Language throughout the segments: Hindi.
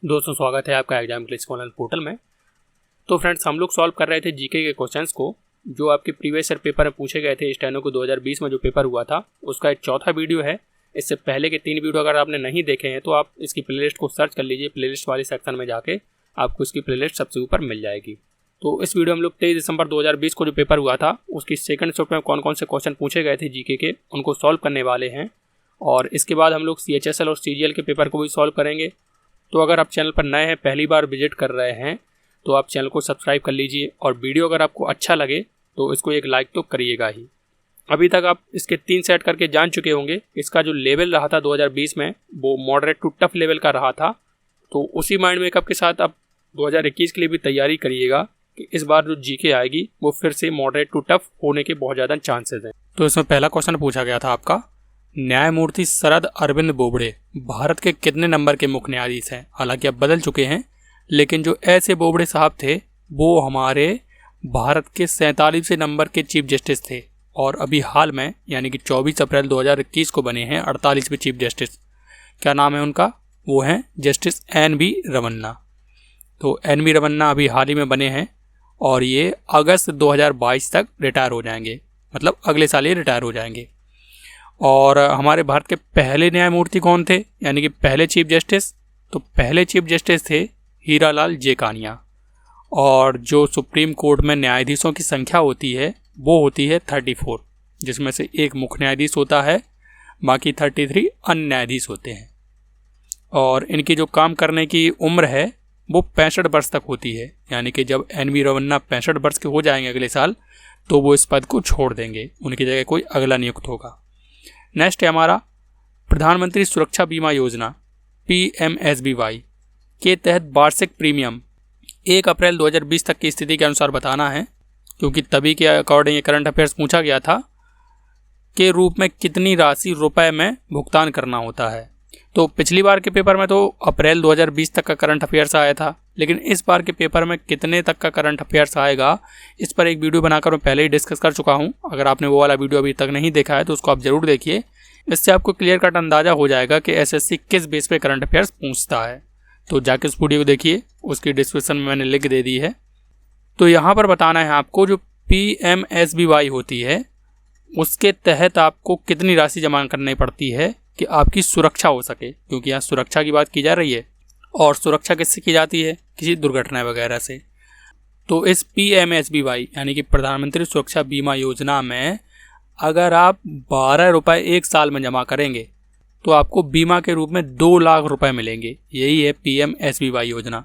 दोस्तों, स्वागत है आपका एग्जाम क्लिक ऑनलाइन पोर्टल में। तो फ्रेंड्स, हम लोग सॉल्व कर रहे थे जीके के क्वेश्चंस को जो आपके प्रीवियस ईयर पेपर में पूछे गए थे। स्टेनो को 2020 में जो पेपर हुआ था उसका एक चौथा वीडियो है। इससे पहले के 3 वीडियो अगर आपने नहीं देखे हैं तो आप इसकी प्लेलिस्ट को सर्च कर लीजिए। प्लेलिस्ट वाली सेक्शन में जाके आपको इसकी प्लेलिस्ट सबसे ऊपर मिल जाएगी। तो इस वीडियो में हम लोग 23 दिसंबर 2020 को जो पेपर हुआ था उसकी सेकंड शिफ्ट में कौन कौन से क्वेश्चन पूछे गए थे जीके के, उनको सॉल्व करने वाले हैं। और इसके बाद हम लोग CHSL और CGL के पेपर को भी सॉल्व करेंगे। तो अगर आप चैनल पर नए हैं, पहली बार विजिट कर रहे हैं, तो आप चैनल को सब्सक्राइब कर लीजिए। और वीडियो अगर आपको अच्छा लगे तो इसको एक लाइक तो करिएगा ही। अभी तक आप इसके 3 सेट करके जान चुके होंगे। इसका जो लेवल रहा था 2020 में वो मॉडरेट टू टफ लेवल का रहा था। तो उसी माइंड मेकअप के साथ आप 2021 के लिए भी तैयारी करिएगा कि इस बार जो जीके आएगी वो फिर से मॉडरेट टू टफ होने के बहुत ज़्यादा चांसेस हैं। तो इसमें पहला क्वेश्चन पूछा गया था आपका, न्यायमूर्ति शरद अरविंद बोबड़े भारत के कितने नंबर के मुख्य न्यायाधीश हैं। हालांकि अब बदल चुके हैं, लेकिन जो ऐसे बोबड़े साहब थे वो हमारे भारत के 47वें नंबर के चीफ जस्टिस थे। और अभी हाल में यानी कि 24 अप्रैल 2021 को बने हैं 48वें चीफ जस्टिस। क्या नाम है उनका? वो हैं जस्टिस NV रमन्ना। तो NV रमन्ना अभी हाल ही में बने हैं और ये अगस्त 2022 तक रिटायर हो जाएंगे, मतलब अगले साल ये रिटायर हो जाएंगे। और हमारे भारत के पहले न्यायमूर्ति कौन थे, यानी कि पहले चीफ जस्टिस? तो पहले चीफ जस्टिस थे हीरालाल जेकानिया। और जो सुप्रीम कोर्ट में न्यायाधीशों की संख्या होती है वो होती है 34, जिसमें से एक मुख्य न्यायाधीश होता है, बाकी 33 अन्य न्यायाधीश होते हैं। और इनकी जो काम करने की उम्र है वो 65 वर्ष तक होती है। यानी कि जब NV रमन्ना 65 वर्ष के हो जाएंगे अगले साल, तो वो इस पद को छोड़ देंगे, उनकी जगह कोई अगला नियुक्त होगा। नेक्स्ट है हमारा प्रधानमंत्री सुरक्षा बीमा योजना PMSBY के तहत वार्षिक प्रीमियम 1 अप्रैल 2020 तक की स्थिति के अनुसार बताना है, क्योंकि तभी के अकॉर्डिंग ये करंट अफेयर्स पूछा गया था के रूप में कितनी राशि रुपए में भुगतान करना होता है। तो पिछली बार के पेपर में तो अप्रैल 2020 तक का करंट अफेयर्स आया था, लेकिन इस बार के पेपर में कितने तक का करंट अफेयर्स आएगा इस पर एक वीडियो बनाकर मैं पहले ही डिस्कस कर चुका हूं। अगर आपने वो वाला वीडियो अभी तक नहीं देखा है तो उसको आप जरूर देखिए। इससे आपको क्लियर कट अंदाजा हो जाएगा कि SSC किस बेस पे करंट अफेयर्स पूछता है। तो जाके उस वीडियो को देखिए, उसकी डिस्क्रिप्शन में मैंने लिंक दे दी है। तो यहाँ पर बताना है आपको जो PMSBY होती है उसके तहत आपको कितनी राशि जमा करनी पड़ती है कि आपकी सुरक्षा हो सके, क्योंकि यहाँ सुरक्षा की बात की जा रही है। और सुरक्षा किससे की जाती है? किसी दुर्घटना वगैरह से। तो इस PMSBY यानी कि प्रधानमंत्री सुरक्षा बीमा योजना में अगर आप 12 रुपये एक साल में जमा करेंगे तो आपको बीमा के रूप में 2 लाख रुपए मिलेंगे। यही है PMSBY योजना।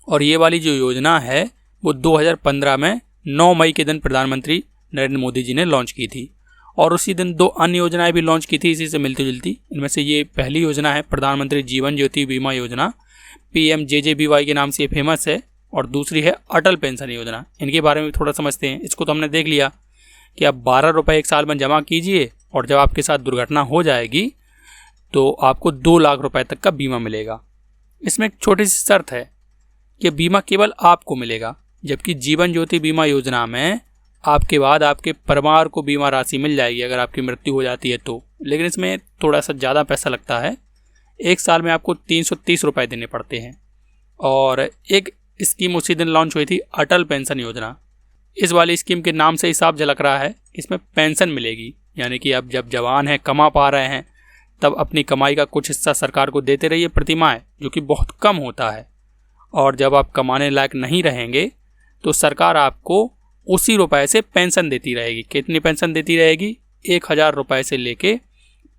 और ये वाली जो योजना है वो 2015 में 9 मई के दिन प्रधानमंत्री नरेंद्र मोदी जी ने लॉन्च की थी। और उसी दिन 2 अन्य योजनाएं भी लॉन्च की थी इसी से मिलती जुलती। इनमें से ये पहली योजना है प्रधानमंत्री जीवन ज्योति बीमा योजना, PMJJBY के नाम से ये फेमस है। और दूसरी है अटल पेंशन योजना। इनके बारे में भी थोड़ा समझते हैं। इसको तो हमने देख लिया कि आप 12 रुपये एक साल में जमा कीजिए और जब आपके साथ दुर्घटना हो जाएगी तो आपको 2 लाख रुपए तक का बीमा मिलेगा। इसमें एक छोटी सी शर्त है कि बीमा केवल आपको मिलेगा, जबकि जीवन ज्योति बीमा योजना में आपके बाद आपके परिवार को बीमा राशि मिल जाएगी अगर आपकी मृत्यु हो जाती है तो। लेकिन इसमें थोड़ा सा ज़्यादा पैसा लगता है। एक साल में आपको 330 रुपये देने पड़ते हैं। और एक स्कीम उसी दिन लॉन्च हुई थी, अटल पेंशन योजना। इस वाली स्कीम के नाम से ही साफ झलक रहा है इसमें पेंशन मिलेगी। यानी कि आप जब जवान हैं, कमा पा रहे हैं, तब अपनी कमाई का कुछ हिस्सा सरकार को देते रहिए प्रति माह, जो कि बहुत कम होता है। और जब आप कमाने लायक नहीं रहेंगे तो सरकार आपको उसी रुपए से पेंशन देती रहेगी। कितनी पेंशन देती रहेगी? 1000 रुपये से लेके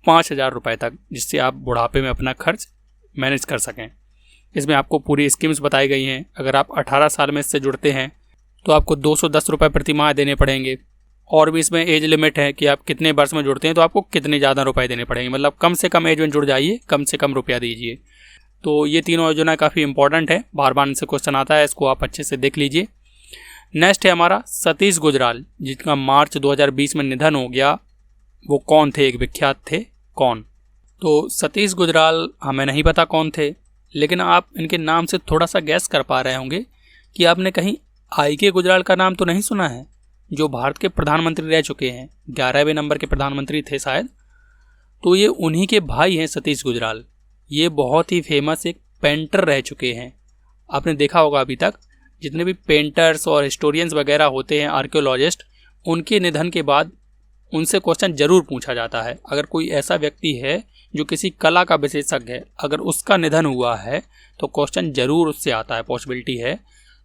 5000 रुपये तक, जिससे आप बुढ़ापे में अपना खर्च मैनेज कर सकें। इसमें आपको पूरी स्कीम्स बताई गई हैं। अगर आप 18 साल में इससे जुड़ते हैं तो आपको 210 रुपये प्रति माह देने पड़ेंगे। और भी इसमें एज लिमिट है कि आप कितने वर्ष में जुड़ते हैं तो आपको कितने ज़्यादा रुपए देने पड़ेंगे। मतलब कम से कम एज में जुड़ जाइए, कम से कम रुपया दीजिए। तो ये तीनों योजनाएं काफ़ी इंपॉर्टेंट है, बार बार इनसे क्वेश्चन आता है, इसको आप अच्छे से देख लीजिए। नेक्स्ट है हमारा सतीश गुजराल, जिनका मार्च 2020 में निधन हो गया। वो कौन थे? एक विख्यात थे। कौन? तो सतीश गुजराल हमें नहीं पता कौन थे, लेकिन आप इनके नाम से थोड़ा सा गैस कर पा रहे होंगे कि आपने कहीं IK गुजराल का नाम तो नहीं सुना है, जो भारत के प्रधानमंत्री रह चुके हैं। 11वें नंबर के प्रधानमंत्री थे शायद। तो ये उन्हीं के भाई हैं सतीश गुजराल। ये बहुत ही फेमस एक पेंटर रह चुके हैं। आपने देखा होगा अभी तक जितने भी पेंटर्स और हिस्टोरियंस वगैरह होते हैं, आर्कियोलॉजिस्ट, उनके निधन के बाद उनसे क्वेश्चन जरूर पूछा जाता है। अगर कोई ऐसा व्यक्ति है जो किसी कला का विशेषज्ञ है, अगर उसका निधन हुआ है तो क्वेश्चन जरूर उससे आता है, पॉसिबिलिटी है।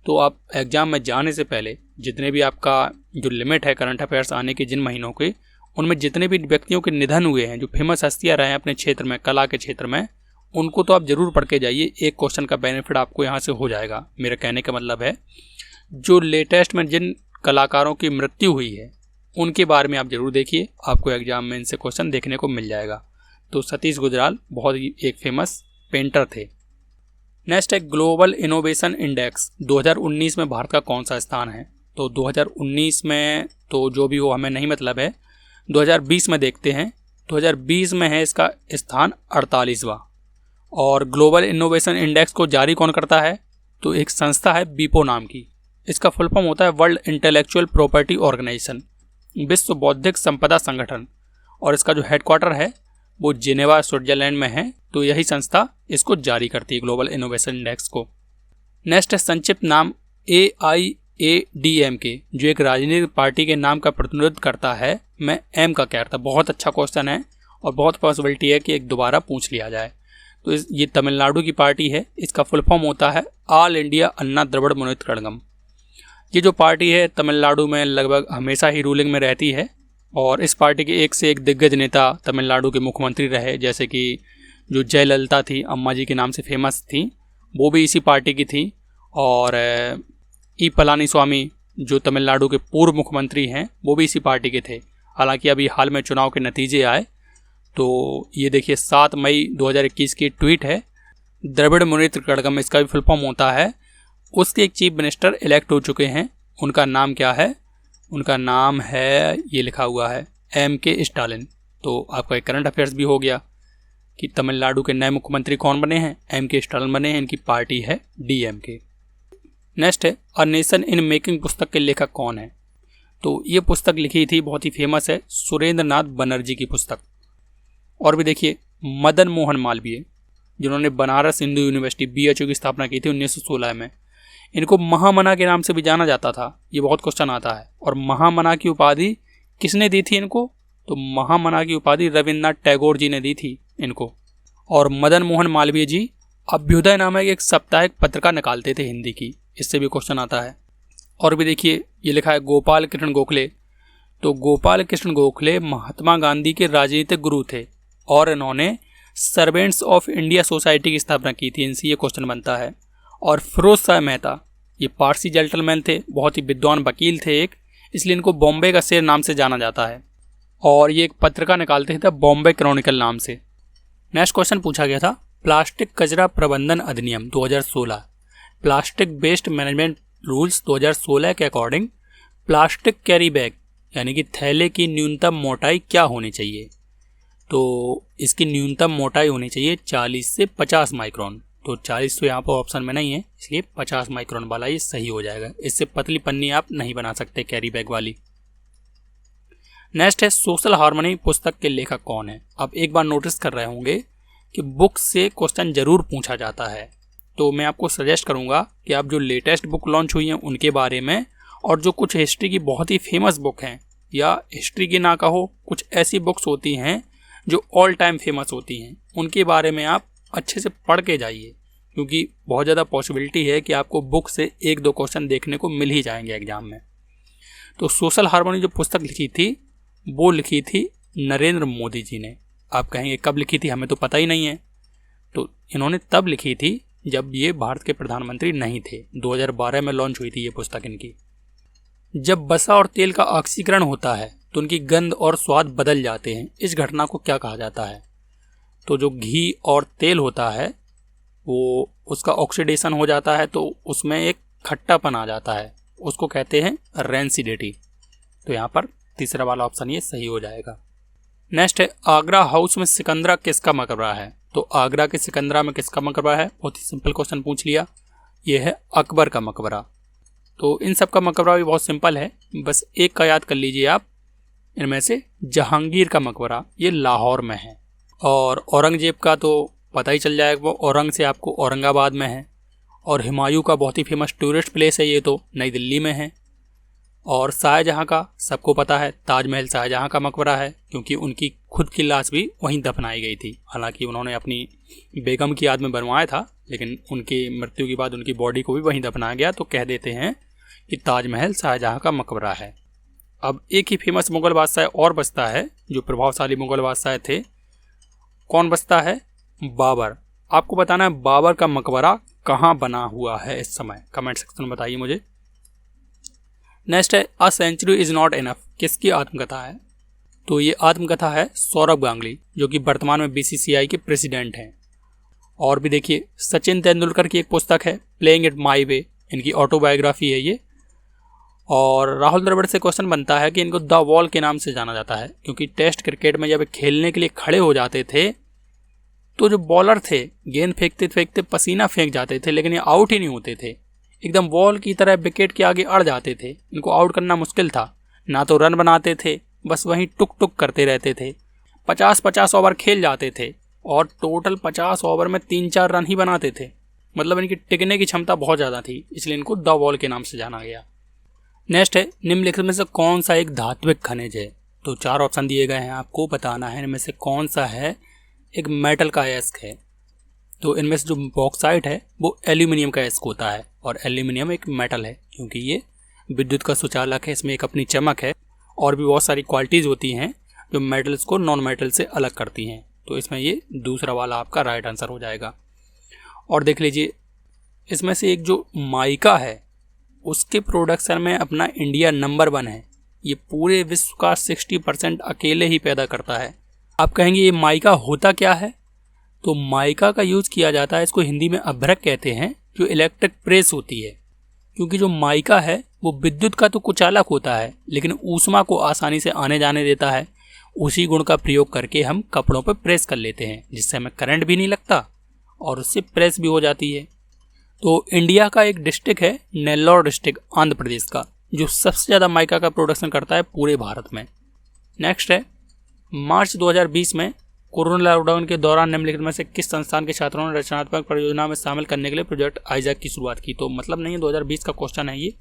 तो आप एग्जाम में जाने से पहले जितने भी आपका जो लिमिट है करंट अफेयर्स आने की जिन महीनों के, उनमें जितने भी व्यक्तियों के निधन हुए हैं, जो फेमस हस्तियाँ रहे हैं अपने क्षेत्र में, कला के क्षेत्र में, उनको तो आप जरूर पढ़ के जाइए। एक क्वेश्चन का बेनिफिट आपको यहाँ से हो जाएगा। मेरा कहने का मतलब है जो लेटेस्ट में जिन कलाकारों की मृत्यु हुई है उनके बारे में आप जरूर देखिए, आपको एग्जाम में इनसे क्वेश्चन देखने को मिल जाएगा। तो सतीश गुजराल बहुत ही एक फेमस पेंटर थे। नेक्स्ट है ग्लोबल इनोवेशन इंडेक्स 2019 में भारत का कौन सा स्थान है। तो 2019 में तो जो भी हो हमें नहीं मतलब है, 2020 में देखते हैं। 2020 में है इसका स्थान 48वां। और ग्लोबल इनोवेशन इंडेक्स को जारी कौन करता है, तो एक संस्था है बीपो नाम की। इसका फुल फॉर्म होता है वर्ल्ड इंटेलेक्चुअल प्रॉपर्टी ऑर्गेनाइजेशन, विश्व बौद्धिक संपदा संगठन। और इसका जो हेडक्वार्टर है वो जिनेवा स्विट्जरलैंड में है। तो यही संस्था इसको जारी करती है, ग्लोबल इनोवेशन इंडेक्स को। नेक्स्ट है संक्षिप्त नाम AIADMK, जो एक राजनीतिक पार्टी के नाम का प्रतिनिधित्व करता है। मैं एम का क्या था, बहुत अच्छा क्वेश्चन है और बहुत पॉसिबिलिटी है कि एक दोबारा पूछ लिया जाए। तो ये तमिलनाडु की पार्टी है। इसका फुल फॉर्म होता है ऑल इंडिया अन्ना द्रविड़ मुनेत्र कड़गम। ये जो पार्टी है तमिलनाडु में लगभग हमेशा ही रूलिंग में रहती है और इस पार्टी के एक से एक दिग्गज नेता तमिलनाडु के मुख्यमंत्री रहे, जैसे कि जो जयललिता थी, अम्मा जी के नाम से फेमस थी, वो भी इसी पार्टी की थी। और ई पलानीस्वामी जो तमिलनाडु के पूर्व मुख्यमंत्री हैं, वो भी इसी पार्टी के थे। हालांकि अभी हाल में चुनाव के नतीजे आए तो ये देखिए 7 मई 2021 की ट्वीट है। द्रविड़ मुनेत्र कड़गम इसका भी फुल फॉर्म होता है। उसके एक चीफ मिनिस्टर इलेक्ट हो चुके हैं। उनका नाम क्या है, उनका नाम है, ये लिखा हुआ है MK स्टालिन। तो आपका एक करंट अफेयर्स भी हो गया कि तमिलनाडु के नए मुख्यमंत्री कौन बने हैं, MK स्टालिन बने हैं। इनकी पार्टी है DMK। नेक्स्ट है अ नेशन इन मेकिंग पुस्तक के लेखक कौन है। तो ये पुस्तक लिखी थी, बहुत ही फेमस है, सुरेंद्र नाथ बनर्जी की पुस्तक। और भी देखिए मदन मोहन मालवीय, जिन्होंने बनारस हिंदू यूनिवर्सिटी BHU की स्थापना की थी 1916 में। इनको महामना के नाम से भी जाना जाता था। ये बहुत क्वेश्चन आता है। और महामना की उपाधि किसने दी थी इनको, तो महामना की उपाधि रविन्द्रनाथ टैगोर जी ने दी थी इनको। और मदन मोहन मालवीय जी अभ्युदय नामक एक साप्ताहिक पत्रिका निकालते थे हिंदी की, इससे भी क्वेश्चन आता है। और भी देखिए ये लिखा है गोपाल कृष्ण गोखले। तो गोपाल कृष्ण गोखले महात्मा गांधी के राजनीतिक गुरु थे और इन्होंने सर्वेंट्स ऑफ इंडिया सोसाइटी की स्थापना की थी, इनसे ये क्वेश्चन बनता है। और फिरोज शाह मेहता, ये पारसी जेंटलमैन थे, बहुत ही विद्वान वकील थे एक, इसलिए इनको बॉम्बे का शेर नाम से जाना जाता है। और ये एक पत्रिका निकालते थे बॉम्बे क्रॉनिकल नाम से। नेक्स्ट क्वेश्चन पूछा गया था प्लास्टिक कचरा प्रबंधन अधिनियम 2016, प्लास्टिक वेस्ट मैनेजमेंट रूल्स 2016 के अकॉर्डिंग प्लास्टिक कैरी बैग यानी कि थैले की न्यूनतम मोटाई क्या होनी चाहिए। तो इसकी न्यूनतम मोटाई होनी चाहिए 40 से 50 माइक्रोन। तो 40 तो यहाँ पर ऑप्शन में नहीं है, इसलिए 50 माइक्रोन वाला ये सही हो जाएगा। इससे पतली पन्नी आप नहीं बना सकते कैरी बैग वाली। नेक्स्ट है सोशल हार्मनी पुस्तक के लेखक कौन है। आप एक बार नोटिस कर रहे होंगे कि बुक से क्वेश्चन जरूर पूछा जाता है। तो मैं आपको सजेस्ट करूंगा कि आप जो लेटेस्ट बुक लॉन्च हुई हैं उनके बारे में, और जो कुछ हिस्ट्री की बहुत ही फेमस बुक हैं, या हिस्ट्री की ना कहो, कुछ ऐसी बुक्स होती हैं जो ऑल टाइम फेमस होती हैं, उनके बारे में आप अच्छे से पढ़ के जाइए, क्योंकि बहुत ज़्यादा पॉसिबिलिटी है कि आपको बुक से 1-2 क्वेश्चन देखने को मिल ही जाएंगे एग्जाम में। तो सोशल हार्मनी जो पुस्तक लिखी थी वो लिखी थी नरेंद्र मोदी जी ने। आप कहेंगे कब लिखी थी, हमें तो पता ही नहीं है। तो इन्होंने तब लिखी थी जब ये भारत के प्रधानमंत्री नहीं थे। 2012 में लॉन्च हुई थी ये पुस्तक इनकी। जब वसा और तेल का ऑक्सीकरण होता है तो उनकी गंध और स्वाद बदल जाते हैं, इस घटना को क्या कहा जाता है। तो जो घी और तेल होता है वो उसका ऑक्सीडेशन हो जाता है तो उसमें एक खट्टापन आ जाता है, उसको कहते हैं रेंसिडिटी। तो यहाँ पर तीसरा वाला ऑप्शन ये सही हो जाएगा। नेक्स्ट है आगरा हाउस में सिकंदरा किसका मकबरा है। तो आगरा के सिकंदरा में किसका मकबरा है, बहुत ही सिंपल क्वेश्चन पूछ लिया। ये है अकबर का मकबरा। तो इन सब का मकबरा भी बहुत सिंपल है, बस एक का याद कर लीजिए आप। इनमें से जहांगीर का मकबरा ये लाहौर में है, और औरंगजेब का तो पता ही चल जाएगा वो औरंग से आपको औरंगाबाद में है। और हुमायूं का बहुत ही फेमस टूरिस्ट प्लेस है ये, तो नई दिल्ली में है। और शाहजहाँ का सबको पता है, ताजमहल शाहजहाँ का मकबरा है, क्योंकि उनकी खुद की लाश भी वहीं दफनाई गई थी। हालांकि उन्होंने अपनी बेगम की याद में बनवाया था, लेकिन उनकी मृत्यु के बाद उनकी बॉडी को भी वहीं दफनाया गया, तो कह देते हैं कि ताजमहल शाहजहाँ का मकबरा है। अब एक ही फेमस मुगल बादशाह और बचता है, जो प्रभावशाली मुगल बादशाह थे। कौन बचता है? बाबर। आपको बताना है बाबर का मकबरा कहाँ बना हुआ है इस समय, कमेंट सेक्शन में बताइए मुझे। नेक्स्ट है a century is not enough, किसकी आत्मकथा है? तो ये आत्मकथा है सौरभ गांगुली, जो कि वर्तमान में बीसीसीआई के प्रेसिडेंट हैं। और भी देखिए, सचिन तेंदुलकर की एक पुस्तक है प्लेइंग इट माई वे, इनकी ऑटोबायोग्राफी है ये। और राहुल द्रविड़ से क्वेश्चन बनता है कि इनको द वॉल के नाम से जाना जाता है, क्योंकि टेस्ट क्रिकेट में जब खेलने के लिए खड़े हो जाते थे तो जो बॉलर थे गेंद फेंकते फेंकते पसीना फेंक जाते थे, लेकिन ये आउट ही नहीं होते थे। एकदम वॉल की तरह विकेट के आगे अड़ जाते थे। इनको आउट करना मुश्किल था, ना तो रन बनाते थे, बस वहीं टुक टुक करते रहते थे। 50-50 ओवर खेल जाते थे और टोटल 50 ओवर में 3-4 रन ही बनाते थे। मतलब इनकी टिकने की क्षमता बहुत ज़्यादा थी, इसलिए इनको द वॉल के नाम से जाना गया। नेक्स्ट है निम्नलिखित में से कौन सा एक धात्विक खनिज है? तो 4 ऑप्शन दिए गए हैं, आपको बताना है इनमें से कौन सा है एक मेटल का अयस्क है। तो इनमें से जो बॉक्साइट है वो एल्यूमिनियम का अयस्क होता है, और एल्यूमिनियम एक मेटल है क्योंकि ये विद्युत का सुचालक है, इसमें एक अपनी चमक है। और भी बहुत सारी क्वालिटीज़ होती हैं जो मेटल्स को नॉन मेटल से अलग करती हैं। तो इसमें ये दूसरा वाला आपका राइट आंसर हो जाएगा। और देख लीजिए, इसमें से एक जो माइका है उसके प्रोडक्शन में अपना इंडिया नंबर 1 है। ये पूरे विश्व का 60% अकेले ही पैदा करता है। आप कहेंगे ये माइका होता क्या है? तो माइका का यूज़ किया जाता है, इसको हिंदी में अभ्रक कहते हैं, जो इलेक्ट्रिक प्रेस होती है। क्योंकि जो माइका है वो विद्युत का तो कुचालक होता है, लेकिन ऊष्मा को आसानी से आने जाने देता है। उसी गुण का प्रयोग करके हम कपड़ों पर प्रेस कर लेते हैं, जिससे हमें करंट भी नहीं लगता और उससे प्रेस भी हो जाती है। तो इंडिया का एक डिस्ट्रिक्ट है नेल्लोर डिस्ट्रिक्ट आंध्र प्रदेश का, जो सबसे ज़्यादा माइका का प्रोडक्शन करता है पूरे भारत में। नेक्स्ट है मार्च 2020 में कोरोना लॉकडाउन के दौरान निम्नलिखित में से किस संस्थान के छात्रों ने रचनात्मक परियोजना में शामिल करने के लिए प्रोजेक्ट आइजैक की शुरुआत की? तो मतलब नहीं है, 2020 का क्वेश्चन है ये।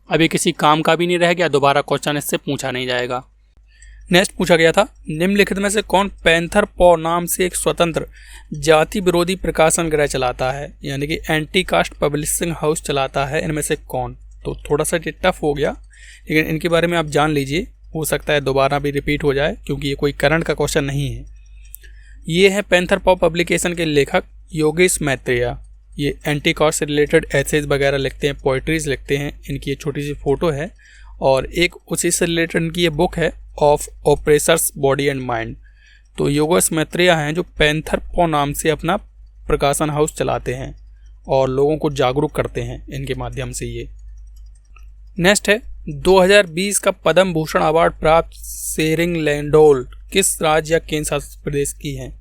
अभी किसी काम का भी नहीं रह गया, दोबारा क्वेश्चन इससे पूछा नहीं जाएगा। नेक्स्ट पूछा गया था निम्नलिखित में से कौन पैंथर पॉ नाम से एक स्वतंत्र जाति विरोधी प्रकाशन गृह चलाता है, यानी कि एंटी कास्ट पब्लिशिंग हाउस चलाता है? इनमें से कौन? तो थोड़ा सा टफ हो गया, लेकिन इनके बारे में आप जान लीजिए, हो सकता है दोबारा भी रिपीट हो जाए, क्योंकि ये कोई करंट का क्वेश्चन नहीं है। ये है पैंथर पॉ पब्लिकेशन के लेखक योगेश मैत्रेय। ये एंटी कास्ट से रिलेटेड एसेज वगैरह लिखते हैं, पोइट्रीज लिखते हैं। इनकी ये छोटी सी फोटो है, और एक उसी से रिलेटेड इनकी ये बुक है of oppressors body and mind. तो योगेश मैत्रेय हैं जो पैंथर पॉ नाम से अपना प्रकाशन हाउस चलाते हैं और लोगों को जागरूक करते हैं इनके माध्यम से ये। नेक्स्ट है 2020 का पद्म भूषण अवार्ड प्राप्त शेरिंग लैंडोल किस राज्य या केंद्र शासित प्रदेश की है?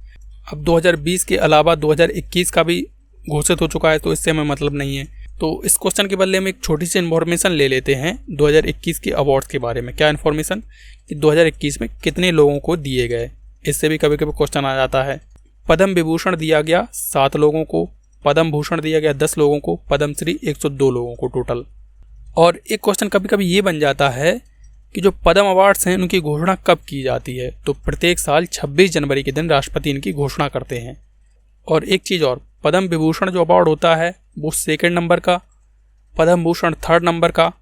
अब 2020 के अलावा 2021 का भी घोषित हो चुका है, तो इससे हमें मतलब नहीं है। तो इस क्वेश्चन के बदले हम एक छोटी सी इन्फॉर्मेशन ले लेते हैं 2021 के अवार्ड्स के बारे में। क्या इन्फॉर्मेशन कि 2021 में कितने लोगों को दिए गए, इससे भी कभी कभी क्वेश्चन आ जाता है। पद्म विभूषण दिया गया 7 लोगों को, पद्म भूषण दिया गया 10 लोगों को, पद्मश्री 102 लोगों को टोटल। और एक क्वेश्चन कभी कभी ये बन जाता है कि जो पद्म अवार्ड्स हैं उनकी घोषणा कब की जाती है? तो प्रत्येक साल 26 जनवरी के दिन राष्ट्रपति इनकी घोषणा करते हैं। और एक चीज़ और, पद्म विभूषण जो अवार्ड होता है वो 2nd नंबर का, पद्म भूषण 3rd नंबर का,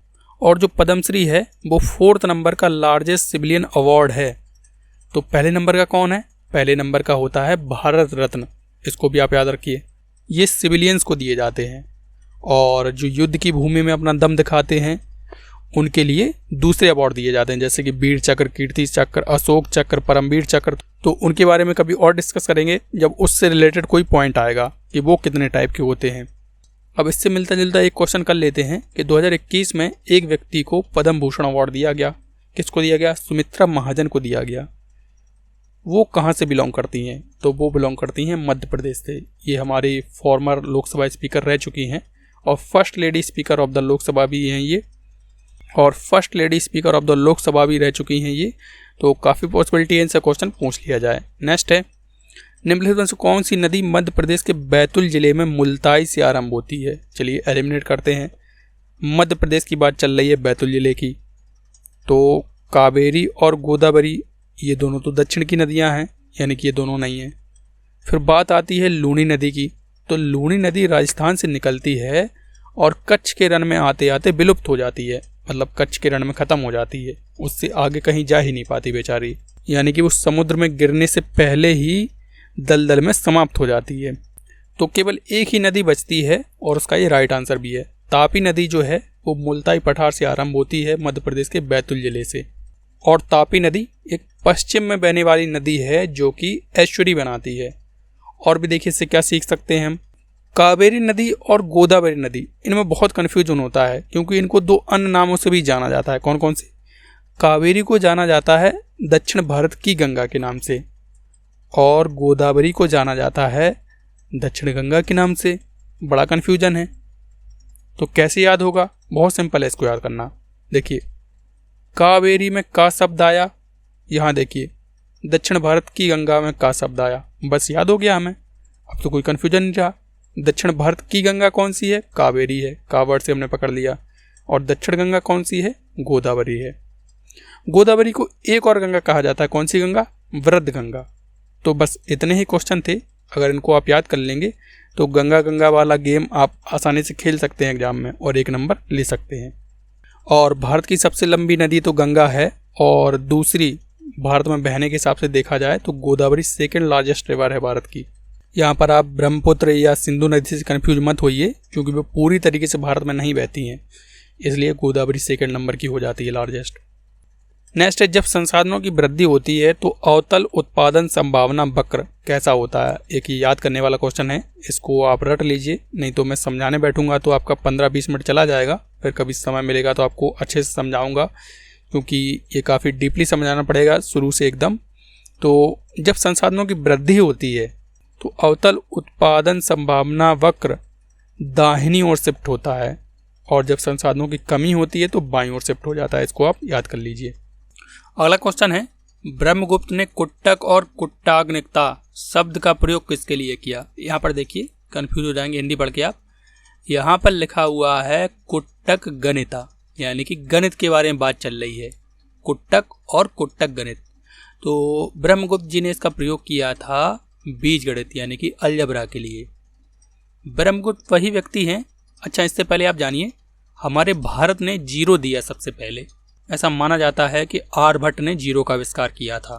और जो पद्मश्री है वो 4th नंबर का लार्जेस्ट सिविलियन अवार्ड है। तो पहले नंबर का कौन है? पहले नंबर का होता है भारत रत्न। इसको भी आप याद रखिए, ये सिविलियंस को दिए जाते हैं, और जो युद्ध की भूमि में अपना दम दिखाते हैं उनके लिए दूसरे अवार्ड दिए जाते हैं, जैसे कि वीर चक्र, कीर्ति चक्र, अशोक चक्र, परमवीर चक्र। तो उनके बारे में कभी और डिस्कस करेंगे जब उससे रिलेटेड कोई पॉइंट आएगा कि वो कितने टाइप के होते हैं। अब इससे मिलता जुलता एक क्वेश्चन कर लेते हैं कि 2021 में एक व्यक्ति को पद्म भूषण अवार्ड दिया गया। किसको दिया गया? सुमित्रा महाजन को दिया गया। वो कहाँ से बिलोंग करती हैं? तो वो बिलोंग करती हैं मध्य प्रदेश से। ये हमारी फॉर्मर लोकसभा स्पीकर रह चुकी हैं और first lady speaker of the Lok Sabha भी हैं ये, और first lady speaker of the Lok Sabha भी रह चुकी हैं ये। तो काफ़ी पॉसिबिलिटी है इनसे क्वेश्चन पूछ लिया जाए। नेक्स्ट है निम्नलिखित में से कौन सी नदी मध्य प्रदेश के बैतूल जिले में मुल्ताई से आरंभ होती है? चलिए एलिमिनेट करते हैं। मध्य प्रदेश की बात चल रही है, बैतूल जिले की, तो कावेरी और गोदावरी ये दोनों तो दक्षिण की नदियां हैं, यानी कि ये दोनों नहीं हैं। फिर बात आती है लूनी नदी की, तो लूनी नदी राजस्थान से निकलती है और कच्छ के रण में आते आते विलुप्त हो जाती है, मतलब कच्छ के रण में ख़त्म हो जाती है, उससे आगे कहीं जा ही नहीं पाती बेचारी, यानी कि वो समुद्र में गिरने से पहले ही दलदल में समाप्त हो जाती है। तो केवल एक ही नदी बचती है और उसका ये राइट आंसर भी है। तापी नदी जो है वो मुल्ताई पठार से आरंभ होती है मध्य प्रदेश के बैतूल जिले से, और तापी नदी एक पश्चिम में बहने वाली नदी है जो कि एस्चुरी बनाती है। और भी देखिए इससे क्या सीख सकते हैं हम। कावेरी नदी और गोदावरी नदी, इनमें बहुत कन्फ्यूजन होता है क्योंकि इनको दो अन्य नामों से भी जाना जाता है। कौन कौन से? कावेरी को जाना जाता है दक्षिण भारत की गंगा के नाम से, और गोदावरी को जाना जाता है दक्षिण गंगा के नाम से। बड़ा कन्फ्यूजन है, तो कैसे याद होगा? बहुत सिंपल है इसको याद करना। देखिए कावेरी में का शब्द आया, यहाँ देखिए दक्षिण भारत की गंगा में का शब्द आया, बस याद हो गया हमें, अब तो कोई कन्फ्यूजन नहीं रहा। दक्षिण भारत की गंगा कौन सी है? कावेरी है, का वर्ड से हमने पकड़ लिया। और दक्षिण गंगा कौन सी है? गोदावरी है। गोदावरी को एक और गंगा कहा जाता है, कौन सी गंगा? वृद्ध गंगा। तो बस इतने ही क्वेश्चन थे, अगर इनको आप याद कर लेंगे तो गंगा गंगा वाला गेम आप आसानी से खेल सकते हैं एग्जाम में और 1 नंबर ले सकते हैं। और भारत की सबसे लंबी नदी तो गंगा है, और दूसरी भारत में बहने के हिसाब से देखा जाए तो गोदावरी सेकेंड लार्जेस्ट रिवर है भारत की। यहाँ पर आप ब्रह्मपुत्र या सिंधु नदी से कन्फ्यूज मत होइए क्योंकि वो पूरी तरीके से भारत में नहीं बहती हैं, इसलिए गोदावरी सेकेंड नंबर की हो जाती है लार्जेस्ट। नेक्स्ट है, जब संसाधनों की वृद्धि होती है तो अवतल उत्पादन संभावना वक्र कैसा होता है? एक ही याद करने वाला क्वेश्चन है, इसको आप रट लीजिए, नहीं तो मैं समझाने बैठूंगा तो आपका 15-20 मिनट चला जाएगा। फिर कभी समय मिलेगा तो आपको अच्छे से समझाऊंगा क्योंकि ये काफ़ी डीपली समझाना पड़ेगा शुरू से एकदम। तो जब संसाधनों की वृद्धि होती है तो अवतल उत्पादन संभावना वक्र दाहिनी ओर शिफ्ट होता है, और जब संसाधनों की कमी होती है तो बाईं ओर शिफ्ट हो जाता है। इसको आप याद कर लीजिए। अगला क्वेश्चन है, ब्रह्मगुप्त ने कुट्टक और कुट्टाग्निकता शब्द का प्रयोग किसके लिए किया? यहाँ पर देखिए कंफ्यूज हो जाएंगे हिंदी पढ़ के आप। यहाँ पर लिखा हुआ है कुट्टक गणिता, यानी कि गणित के बारे में बात चल रही है, कुट्टक और कुट्टक गणित। तो ब्रह्मगुप्त जी ने इसका प्रयोग किया था बीज गणित यानी कि अलजबरा के लिए। ब्रह्मगुप्त वही व्यक्ति हैं। अच्छा, इससे पहले आप जानिए हमारे भारत ने जीरो दिया सबसे पहले। ऐसा माना जाता है कि आर्यभट्ट ने जीरो का आविष्कार किया था,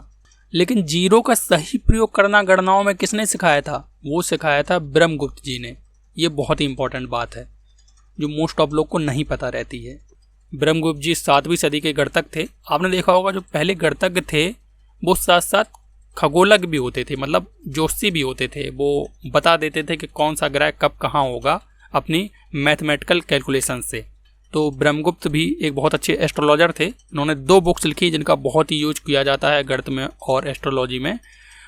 लेकिन जीरो का सही प्रयोग करना गणनाओं में किसने सिखाया था? वो सिखाया था ब्रह्मगुप्त जी ने। ये बहुत ही इंपॉर्टेंट बात है जो मोस्ट ऑफ लोग को नहीं पता रहती है। ब्रह्मगुप्त जी 7वीं सदी के गणितज्ञ थे। आपने देखा होगा जो पहले गणितज्ञ थे वो साथ साथ खगोलज्ञ भी होते थे, मतलब ज्योतिषी भी होते थे। वो बता देते थे कि कौन सा ग्रह कब कहाँ होगा अपनी मैथमेटिकल कैलकुलेशन से। तो ब्रह्मगुप्त भी एक बहुत अच्छे एस्ट्रोलॉजर थे। उन्होंने 2 बुक्स लिखी जिनका बहुत ही यूज किया जाता है गणित में और एस्ट्रोलॉजी में।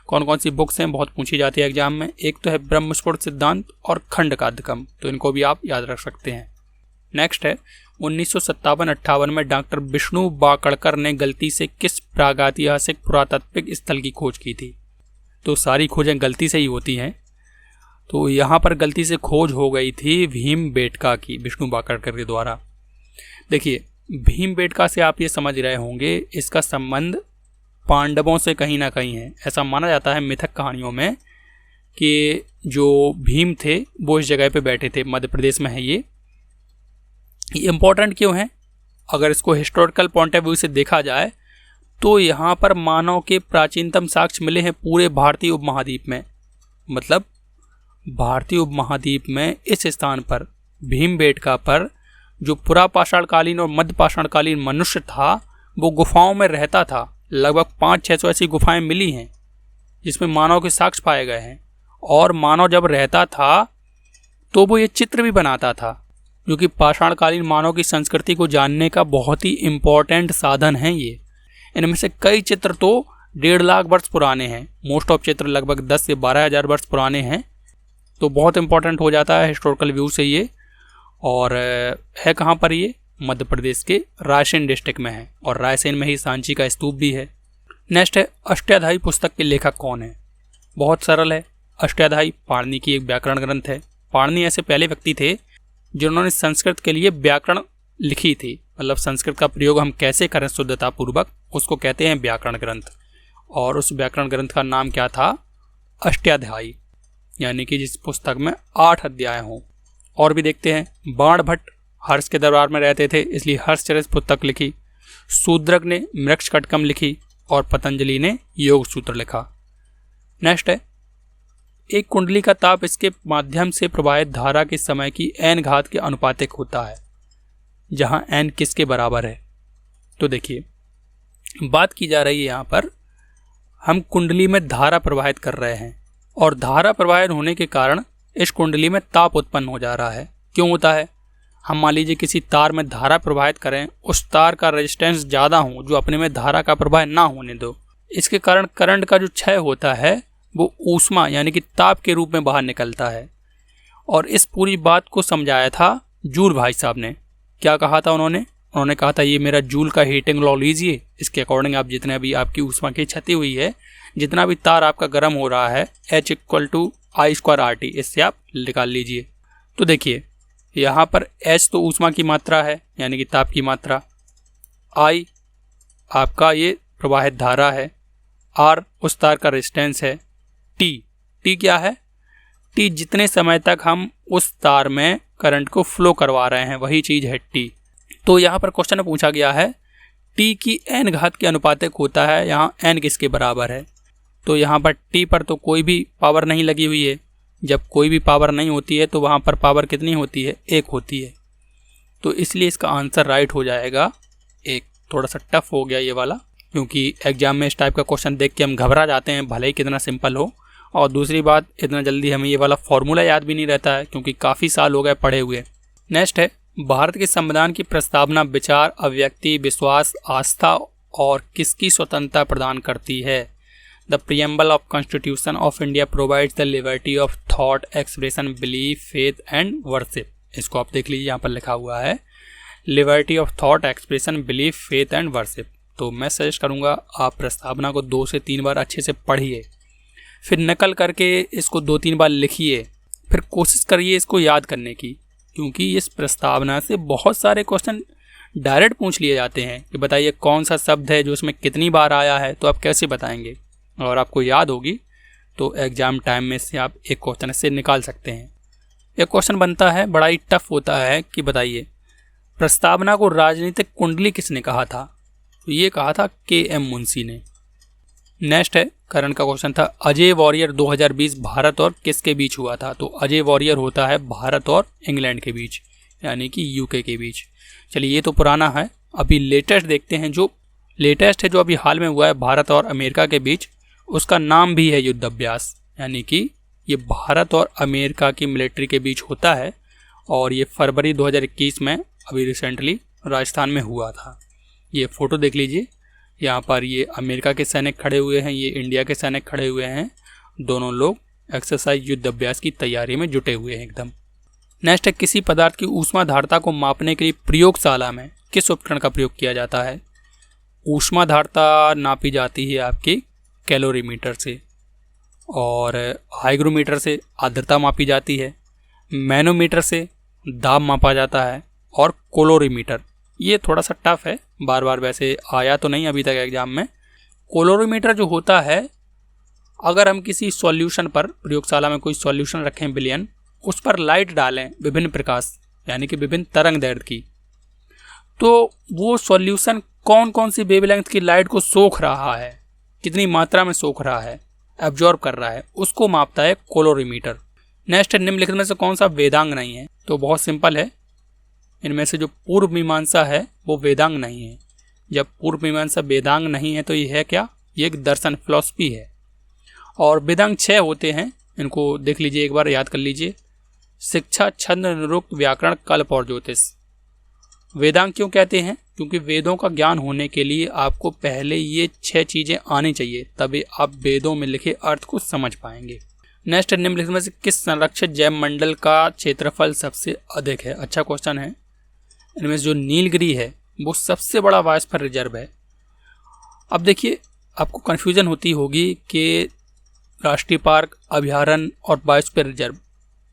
कौन कौन सी बुक्स हैं, बहुत पूछी जाती है एग्जाम में। एक तो है ब्रह्मस्फुट सिद्धांत और खंडकाधिकम, तो इनको भी आप याद रख सकते हैं। नेक्स्ट है 1957-58 में डॉक्टर विष्णु वाकड़कर ने गलती से किस प्रागैतिहासिक पुरातात्विक स्थल की खोज की थी? तो सारी खोजें गलती से ही होती हैं, तो यहाँ पर गलती से खोज हो गई थी भीमबेटका की, विष्णु वाकड़कर के द्वारा। देखिए भीमबेटका से आप ये समझ रहे होंगे इसका संबंध पांडवों से कहीं ना कहीं है। ऐसा माना जाता है मिथक कहानियों में कि जो भीम थे वो इस जगह पे बैठे थे, मध्य प्रदेश में है ये इम्पोर्टेंट क्यों है? अगर इसको हिस्टोरिकल पॉइंट ऑफ व्यू से देखा जाए तो यहाँ पर मानव के प्राचीनतम साक्ष्य मिले हैं पूरे भारतीय उपमहाद्वीप में। मतलब भारतीय उपमहाद्वीप में इस स्थान पर भीमबेटका पर जो पुरापाषाणकालीन और मध्यपाषाणकालीन मनुष्य था वो गुफाओं में रहता था। लगभग 500-600 ऐसी गुफाएं मिली हैं जिसमें मानव के साक्ष्य पाए गए हैं। और मानव जब रहता था तो वो ये चित्र भी बनाता था, जो कि पाषाणकालीन मानव की संस्कृति को जानने का बहुत ही इम्पोर्टेंट साधन है ये। इनमें से कई चित्र तो 1.5 लाख वर्ष पुराने हैं। मोस्ट ऑफ चित्र लगभग 10 से 12 हज़ार वर्ष पुराने हैं, तो बहुत इंपॉर्टेंट हो जाता है हिस्टोरिकल व्यू से ये। और है कहाँ पर ये? मध्य प्रदेश के रायसेन डिस्ट्रिक्ट में है, और रायसेन में ही सांची का स्तूप भी है। नेक्स्ट है अष्टाध्यायी पुस्तक के लेखक कौन है? बहुत सरल है। अष्टाध्यायी पाणिनि की एक व्याकरण ग्रंथ है। पाणिनि ऐसे पहले व्यक्ति थे जिन्होंने संस्कृत के लिए व्याकरण लिखी थी, मतलब संस्कृत का प्रयोग हम कैसे करें शुद्धता पूर्वक, उसको कहते हैं व्याकरण ग्रंथ। और उस व्याकरण ग्रंथ का नाम क्या था? अष्टाध्यायी, यानी कि जिस पुस्तक में 8 अध्याय हों। और भी देखते हैं, बाणभट्ट हर्ष के दरबार में रहते थे, इसलिए हर्षचरित पुस्तक लिखी। शूद्रक ने मृक्षकटकम लिखी और पतंजलि ने योग सूत्र लिखा। नेक्स्ट है, एक कुंडली का ताप इसके माध्यम से प्रवाहित धारा के समय की n घात के अनुपातिक होता है, जहां n किसके बराबर है? तो देखिए, बात की जा रही है यहाँ पर, हम कुंडली में धारा प्रवाहित कर रहे हैं और धारा प्रवाहित होने के कारण इस कुंडली में ताप उत्पन्न हो जा रहा है। क्यों होता है? हम मान लीजिए किसी तार में धारा प्रवाहित करें, उस तार का रेजिस्टेंस ज़्यादा हो जो अपने में धारा का प्रवाह ना होने दो। इसके कारण करंट का जो क्षय होता है वो ऊष्मा यानी कि ताप के रूप में बाहर निकलता है। और इस पूरी बात को समझाया था जूल भाई साहब ने। क्या कहा था उन्होंने कहा था, ये मेरा जूल का हीटिंग लॉ लीजिए, इसके अकॉर्डिंग आप जितने भी आपकी ऊष्मा की क्षति हुई है, जितना भी तार आपका गर्म हो रहा है, H = I²RT, इससे आप निकाल लीजिए। तो देखिए यहाँ पर H तो ऊष्मा की मात्रा है यानी कि ताप की मात्रा, I आपका ये प्रवाहित धारा है, R उस तार का रेजिस्टेंस है, T क्या है? T जितने समय तक हम उस तार में करंट को फ्लो करवा रहे हैं, वही चीज़ है T। तो यहाँ पर क्वेश्चन में पूछा गया है T की n घात के अनुपातिक होता है, यहाँ n किसके बराबर है? तो यहाँ पर T पर तो कोई भी पावर नहीं लगी हुई है। जब कोई भी पावर नहीं होती है तो वहाँ पर पावर कितनी होती है? 1 होती है। तो इसलिए इसका आंसर राइट हो जाएगा 1। थोड़ा सा टफ हो गया ये वाला, क्योंकि एग्जाम में इस टाइप का क्वेश्चन देख के हम घबरा जाते हैं, भले ही कितना सिंपल हो। और दूसरी बात, इतना जल्दी हमें ये वाला फॉर्मूला याद भी नहीं रहता है, क्योंकि काफ़ी साल हो गए पढ़े हुए। नेक्स्ट है, भारत के संविधान की प्रस्तावना विचार, अभिव्यक्ति, विश्वास, आस्था और किसकी स्वतंत्रता प्रदान करती है? The preamble of constitution of India provides the liberty of thought, expression, belief, faith and worship. इसको आप देख लीजिए, यहाँ पर लिखा हुआ है liberty of thought, expression, belief, faith and worship. तो मैं सजेस्ट करूँगा आप प्रस्तावना को 2 से 3 बार अच्छे से पढ़िए, फिर नकल करके इसको 2-3 बार लिखिए, फिर कोशिश करिए इसको याद करने की, क्योंकि इस प्रस्तावना से बहुत सारे क्वेश्चन डायरेक्ट पूछ लिए जाते हैं कि बताइए कौन सा शब्द है जो इसमें कितनी बार आया है, तो आप कैसे बताएंगे? और आपको याद होगी तो एग्ज़ाम टाइम में से आप एक क्वेश्चन से निकाल सकते हैं। एक क्वेश्चन बनता है, बड़ा ही टफ होता है, कि बताइए प्रस्तावना को राजनीतिक कुंडली किसने कहा था? तो ये कहा था KM मुंशी ने। नेक्स्ट है, करंट का क्वेश्चन था, अजय वॉरियर 2020 भारत और किसके बीच हुआ था? तो अजय वॉरियर होता है भारत और इंग्लैंड के बीच, यानी कि UK के बीच। चलिए ये तो पुराना है, अभी लेटेस्ट देखते हैं। जो लेटेस्ट है, जो अभी हाल में हुआ है भारत और अमेरिका के बीच, उसका नाम भी है युद्ध अभ्यास, यानी कि ये भारत और अमेरिका की मिलिट्री के बीच होता है। और ये फरवरी 2021 में अभी रिसेंटली राजस्थान में हुआ था। ये फ़ोटो देख लीजिए, यहाँ पर ये अमेरिका के सैनिक खड़े हुए हैं, ये इंडिया के सैनिक खड़े हुए हैं, दोनों लोग एक्सरसाइज युद्ध अभ्यास की तैयारी में जुटे हुए हैं एकदम। नेक्स्ट है, किसी पदार्थ की ऊष्मा धारता को मापने के लिए प्रयोगशाला में किस उपकरण का प्रयोग किया जाता है? ऊष्मा धारता नापी जाती है आपकी कैलोरीमीटर से, और हाइग्रोमीटर से आर्द्रता मापी जाती है, मैनोमीटर से दाब मापा जाता है, और कोलोरीमीटर, ये थोड़ा सा टफ है, बार बार वैसे आया तो नहीं अभी तक एग्जाम में। कोलोरीमीटर जो होता है, अगर हम किसी सॉल्यूशन पर, प्रयोगशाला में कोई सॉल्यूशन रखें विलयन, उस पर लाइट डालें विभिन्न प्रकाश यानी कि विभिन्न तरंग दैर्ध्य की, तो वो सॉल्यूशन कौन कौन सी वेवलेंथ की लाइट को सोख रहा है, कितनी मात्रा में सोख रहा है, एब्जॉर्ब कर रहा है, उसको मापता है कोलोरीमीटर। नेक्स्ट है, निम्नलिखित में से कौन सा वेदांग नहीं है? तो बहुत सिंपल है, इनमें से जो पूर्व मीमांसा है वो वेदांग नहीं है। जब पूर्व मीमांसा वेदांग नहीं है तो ये है क्या? ये एक दर्शन फिलॉसफी है। और वेदांग 6 होते हैं, इनको देख लीजिए, एक बार याद कर लीजिए। शिक्षा, छंद, निरुक्त, व्याकरण, कल्प और ज्योतिष। वेदांग क्यों कहते हैं? क्योंकि वेदों का ज्ञान होने के लिए आपको पहले ये 6 चीज़ें आनी चाहिए, तभी आप वेदों में लिखे अर्थ को समझ पाएंगे। नेक्स्ट, निम्नलिखित में से किस संरक्षित जैव मंडल का क्षेत्रफल सबसे अधिक है? अच्छा क्वेश्चन है। इनमें से जो नीलगिरी है वो सबसे बड़ा बायोस्फीयर रिजर्व है। अब देखिए, आपको कन्फ्यूजन होती होगी कि राष्ट्रीय पार्क, अभयारण्य और बायोस्फीयर रिजर्व,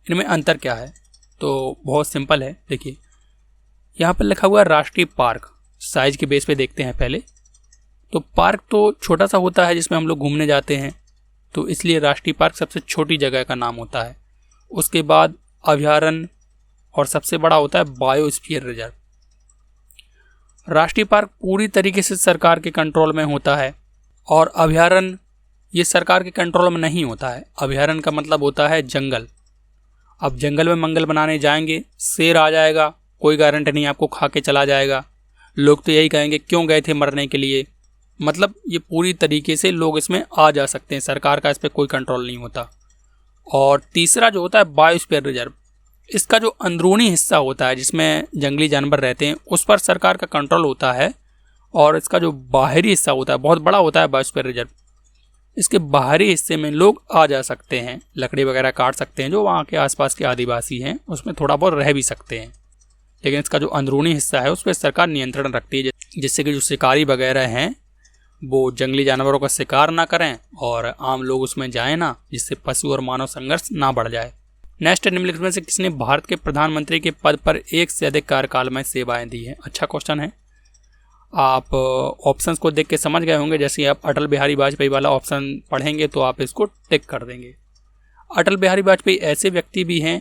इनमें अंतर क्या है? तो बहुत सिंपल है। देखिए यहाँ पर लिखा हुआ है राष्ट्रीय पार्क। साइज के बेस पे देखते हैं पहले। तो पार्क तो छोटा सा होता है जिसमें हम लोग घूमने जाते हैं, तो इसलिए राष्ट्रीय पार्क सबसे छोटी जगह का नाम होता है। उसके बाद अभयारण्य और सबसे बड़ा होता है बायोस्फीयर रिजर्व। राष्ट्रीय पार्क पूरी तरीके से सरकार के कंट्रोल में होता है और अभयारण्य ये सरकार के कंट्रोल में नहीं होता है। अभयारण्य का मतलब होता है जंगल। अब जंगल में मंगल बनाने जाएंगे, शेर आ जाएगा, कोई गारंटी नहीं आपको खा के चला जाएगा। लोग तो यही कहेंगे क्यों गए थे मरने के लिए। मतलब ये पूरी तरीके से लोग इसमें आ जा सकते हैं, सरकार का इस पर कोई कंट्रोल नहीं होता। और तीसरा जो होता है बायोस्फीयर रिजर्व, इसका जो अंदरूनी हिस्सा होता है जिसमें जंगली जानवर रहते हैं उस पर सरकार का कंट्रोल होता है। और इसका जो बाहरी हिस्सा होता है बहुत बड़ा होता है बायोस्फीयर रिजर्व। इसके बाहरी हिस्से में लोग आ जा सकते हैं, लकड़ी वगैरह काट सकते हैं, जो वहाँ के आसपास के आदिवासी हैं उसमें थोड़ा बहुत रह भी सकते हैं। लेकिन इसका जो अंदरूनी हिस्सा है उस पर सरकार नियंत्रण रखती है, जिससे कि जो शिकारी वगैरह हैं वो जंगली जानवरों का शिकार ना करें और आम लोग उसमें जाएं ना, जिससे पशु और मानव संघर्ष ना बढ़ जाए। नेक्स्ट, निम्नलिखित में से किसने भारत के प्रधानमंत्री के पद पर एक से अधिक कार्यकाल में सेवाएं दी हैं? अच्छा क्वेश्चन है। आप ऑप्शंस को देख के समझ गए होंगे। जैसे आप अटल बिहारी वाजपेयी वाला ऑप्शन पढ़ेंगे तो आप इसको टिक कर देंगे। अटल बिहारी वाजपेयी ऐसे व्यक्ति भी हैं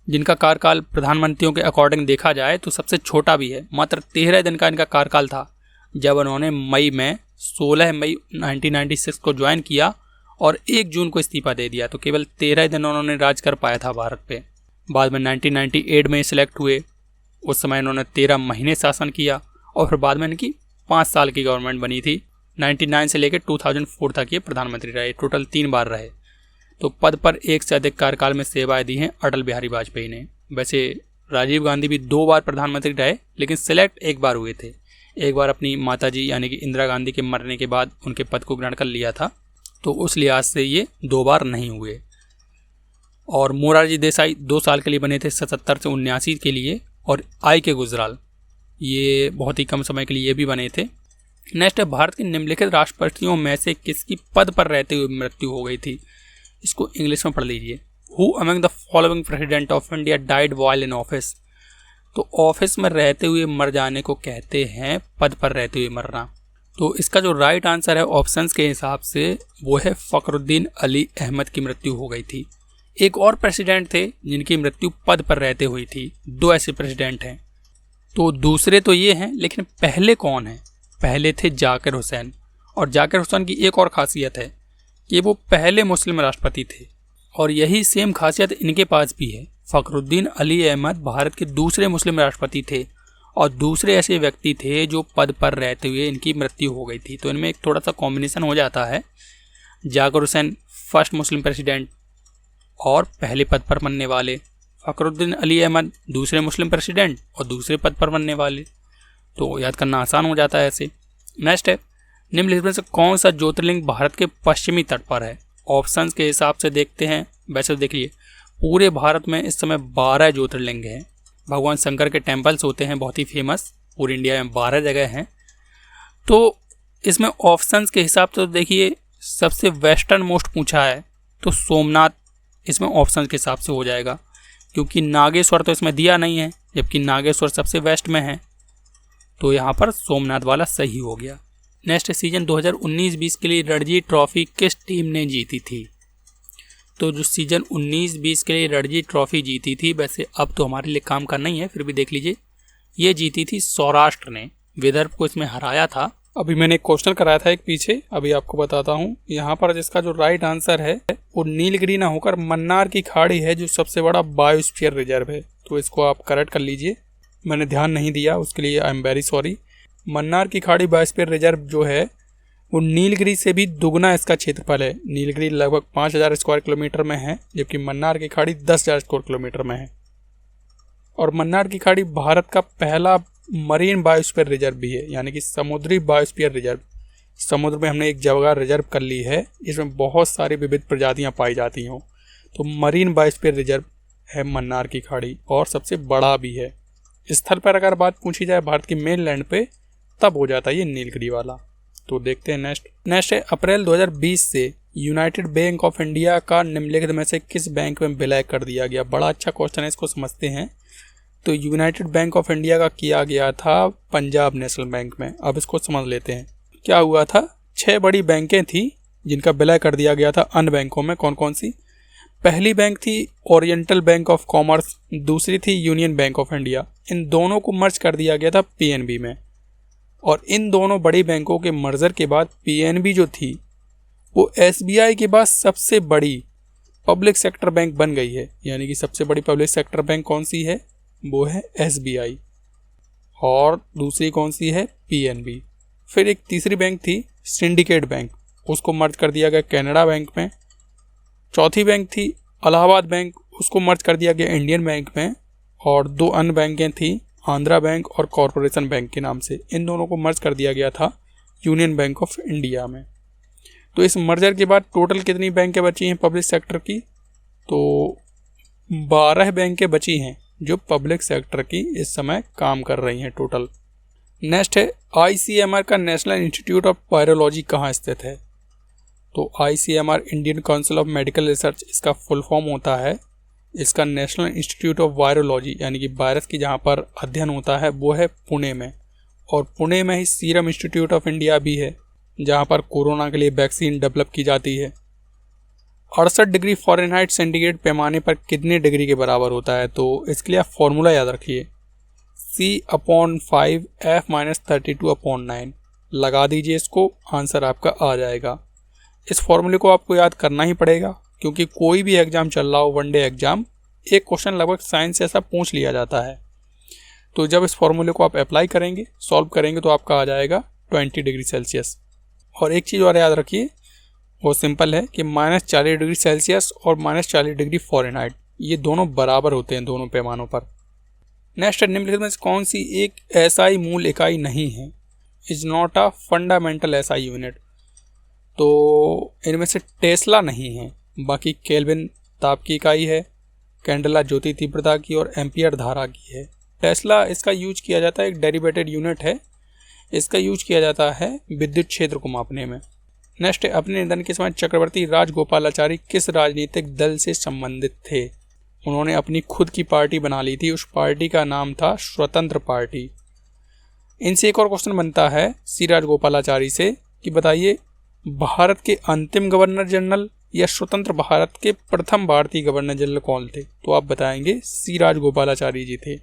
जिनका कार्यकाल प्रधानमंत्रियों के अकॉर्डिंग देखा जाए तो सबसे छोटा भी है। मात्र 13 दिन का इनका कार्यकाल था जब उन्होंने मई में 16 मई 1996 को ज्वाइन किया और 1 जून को इस्तीफा दे दिया। तो केवल 13 दिन उन्होंने राज कर पाया था भारत पे। बाद में 1998 में सिलेक्ट हुए, उस समय इन्होंने 13 महीने शासन किया और फिर बाद में इनकी 5 साल की गवर्नमेंट बनी थी। 99 से लेकर 2004 तक ये प्रधानमंत्री रहे, टोटल 3 बार रहे। तो पद पर एक से अधिक कार्यकाल में सेवाएं दी हैं अटल बिहारी वाजपेयी ने। वैसे राजीव गांधी भी 2 बार प्रधानमंत्री रहे लेकिन सिलेक्ट 1 बार हुए थे। एक बार अपनी माताजी यानी कि इंदिरा गांधी के मरने के बाद उनके पद को ग्रहण कर लिया था, तो उस लिहाज से ये 2 बार नहीं हुए। और मोरारजी देसाई 2 साल के लिए बने थे, 77 से 79 के लिए। और आई के गुजराल ये बहुत ही कम समय के लिए ये भी बने थे। नेक्स्ट है, भारत के निम्नलिखित राष्ट्रपतियों में से किसकी पद पर रहते हुए मृत्यु हो गई थी? इसको इंग्लिश में पढ़ लीजिए। Who among the following president of India died while in office? तो ऑफिस में रहते हुए मर जाने को कहते हैं पद पर रहते हुए मरना। तो इसका जो राइट आंसर है ऑप्शंस के हिसाब से वो है फखरुद्दीन अली अहमद की मृत्यु हो गई थी। एक और प्रेसिडेंट थे जिनकी मृत्यु पद पर रहते हुई थी। 2 ऐसे प्रेसिडेंट हैं। तो दूसरे तो ये हैं, लेकिन पहले कौन है? पहले थे जाकिर हुसैन। और जाकिर हुसैन की एक और खासियत है कि वो पहले मुस्लिम राष्ट्रपति थे और यही सेम खासियत इनके पास भी है। फखरुद्दीन अली अहमद भारत के दूसरे मुस्लिम राष्ट्रपति थे और दूसरे ऐसे व्यक्ति थे जो पद पर रहते हुए इनकी मृत्यु हो गई थी। तो इनमें एक थोड़ा सा कॉम्बिनेशन हो जाता है। Zakir Hussain first Muslim president और पहले पद पर बनने वाले, फखरुद्दीन अली अहमद दूसरे मुस्लिम प्रेसिडेंट और दूसरे पद पर बनने वाले। तो याद करना आसान हो जाता है ऐसे। नेक्स्ट है, निम्नलिखित में से कौन सा ज्योतिर्लिंग भारत के पश्चिमी तट पर है? ऑप्शंस के हिसाब से देखते हैं। वैसे देखिए पूरे भारत में इस समय 12 ज्योतिर्लिंग हैं। भगवान शंकर के टेम्पल्स होते हैं बहुत ही फेमस, पूरे इंडिया में 12 जगह हैं। तो इसमें ऑप्शंस के हिसाब से तो देखिए सबसे वेस्टर्न मोस्ट पूछा है तो सोमनाथ इसमें ऑप्शंस के हिसाब से हो जाएगा, क्योंकि नागेश्वर तो इसमें दिया नहीं है, जबकि नागेश्वर सबसे वेस्ट में है। तो यहाँ पर सोमनाथ वाला सही हो गया। नेक्स्ट, सीजन 2019-20 के लिए रणजी ट्रॉफी किस टीम ने जीती थी? तो जो सीजन 19-20 के लिए रणजी ट्रॉफी जीती थी, वैसे अब तो हमारे लिए काम का नहीं है, फिर भी देख लीजिए, ये जीती थी सौराष्ट्र ने। विदर्भ को इसमें हराया था। अभी मैंने एक क्वेश्चन कराया था एक पीछे, अभी आपको बताता हूँ। यहाँ पर जिसका जो राइट आंसर है वो नीलगिरी ना होकर मन्नार की खाड़ी है, जो सबसे बड़ा बायोस्फीयर रिजर्व है। तो इसको आप करेक्ट कर लीजिए, मैंने ध्यान नहीं दिया, उसके लिए I am very sorry. Mannar की खाड़ी बायोस्फीयर रिजर्व जो है वो नीलगिरी से भी दुगना इसका क्षेत्रफल है। नीलगिरी लगभग 5000 स्क्वायर किलोमीटर में है, जबकि मन्नार की खाड़ी 10,000 स्क्वायर किलोमीटर में है। और मन्नार की खाड़ी भारत का पहला मरीन बायोस्फीयर रिजर्व भी है, यानी कि समुद्री बायोस्फीयर रिजर्व। समुद्र में हमने एक जगह रिजर्व कर ली है, इसमें बहुत सारी विविध प्रजातियां पाई जाती हों। तो मरीन बायोस्फीयर रिजर्व है मन्नार की खाड़ी और सबसे बड़ा भी है। स्थल पर अगर बात पूछी जाए भारत की मेनलैंड पे, तब हो जाता है ये नीलगिरी वाला। तो देखते हैं नेक्स्ट है, अप्रैल 2020 से यूनाइटेड बैंक ऑफ इंडिया का निम्नलिखित में से किस बैंक में विलय कर दिया गया? बड़ा अच्छा क्वेश्चन है, इसको समझते हैं। तो यूनाइटेड बैंक ऑफ इंडिया का किया गया था पंजाब नेशनल बैंक में। अब इसको समझ लेते हैं क्या हुआ था। 6 बड़ी बैंकें थी जिनका विलय कर दिया गया था अन्य बैंकों में। कौन कौन सी? पहली बैंक थी ओरिएंटल बैंक ऑफ कॉमर्स, दूसरी थी यूनियन बैंक ऑफ इंडिया। इन दोनों को मर्ज कर दिया गया था पीएनबी में। और इन दोनों बड़ी बैंकों के मर्जर के बाद पीएनबी जो थी वो एसबीआई के बाद सबसे बड़ी पब्लिक सेक्टर बैंक बन गई है। यानी कि सबसे बड़ी पब्लिक सेक्टर बैंक कौन सी है? वो है एसबीआई। और दूसरी कौन सी है? पीएनबी। फिर एक तीसरी बैंक थी सिंडिकेट बैंक, उसको मर्ज कर दिया गया कैनरा बैंक में। चौथी बैंक थी इलाहाबाद बैंक, उसको मर्ज कर दिया गया इंडियन बैंक में। और 2 अन्य बैंकें थी आंध्रा बैंक और कॉरपोरेशन बैंक के नाम से। इन दोनों को मर्ज कर दिया गया था यूनियन बैंक ऑफ इंडिया में। तो इस मर्जर के बाद टोटल कितनी बैंकें बची हैं पब्लिक सेक्टर की? तो 12 बैंकें बची हैं जो पब्लिक सेक्टर की इस समय काम कर रही हैं टोटल। नेक्स्ट है आईसीएमआर का नेशनल इंस्टीट्यूट ऑफ वायरोलॉजी कहाँ स्थित है? तो ICMR Indian council of medical research इसका फुल फॉर्म होता है। इसका नेशनल इंस्टीट्यूट ऑफ वायरोलॉजी यानी कि वायरस की जहाँ पर अध्ययन होता है वो है पुणे में। और पुणे में ही सीरम इंस्टीट्यूट ऑफ इंडिया भी है जहाँ पर कोरोना के लिए वैक्सीन डेवलप की जाती है। 68 डिग्री फ़ारेनहाइट सेंटीग्रेड पैमाने पर कितने डिग्री के बराबर होता है? तो इसके लिए आप फॉर्मूला याद रखिए, C/5 F-32/9 लगा दीजिए इसको, आंसर आपका आ जाएगा। इस फॉर्मूले को आपको याद करना ही पड़ेगा क्योंकि कोई भी एग्जाम चल रहा हो, वनडे एग्जाम, एक क्वेश्चन लगभग साइंस से ऐसा पूछ लिया जाता है। तो जब इस फॉर्मूले को आप अप्लाई करेंगे, सॉल्व करेंगे, तो आपका आ जाएगा 20 डिग्री सेल्सियस। और एक चीज़ और याद रखिए, वो सिंपल है कि -40 डिग्री सेल्सियस और -40 डिग्री फ़ारेनहाइट ये दोनों बराबर होते हैं दोनों पैमानों पर। नेक्स्ट, निम्नलिखित में से कौन सी एक एसआई मूल इकाई नहीं है? Is not a fundamental SI unit. तो इनमें से टेस्ला नहीं है, बाकी केल्विन ताप की इकाई है, कैंडेला ज्योति तीव्रता की और एम्पियर धारा की है। टेस्ला इसका यूज किया जाता है, एक डेरिवेटेड यूनिट है, इसका यूज किया जाता है विद्युत क्षेत्र को मापने में। नेक्स्ट, अपने निधन के समय चक्रवर्ती राजगोपालाचारी किस राजनीतिक दल से संबंधित थे? उन्होंने अपनी खुद की पार्टी बना ली थी, उस पार्टी का नाम था स्वतंत्र पार्टी। इनसे एक और क्वेश्चन बनता है सी राजगोपालाचारी से कि बताइए भारत के अंतिम गवर्नर जनरल या स्वतंत्र भारत के प्रथम भारतीय गवर्नर जनरल कौन थे? तो आप बताएंगे सी राजगोपालाचारी जी थे।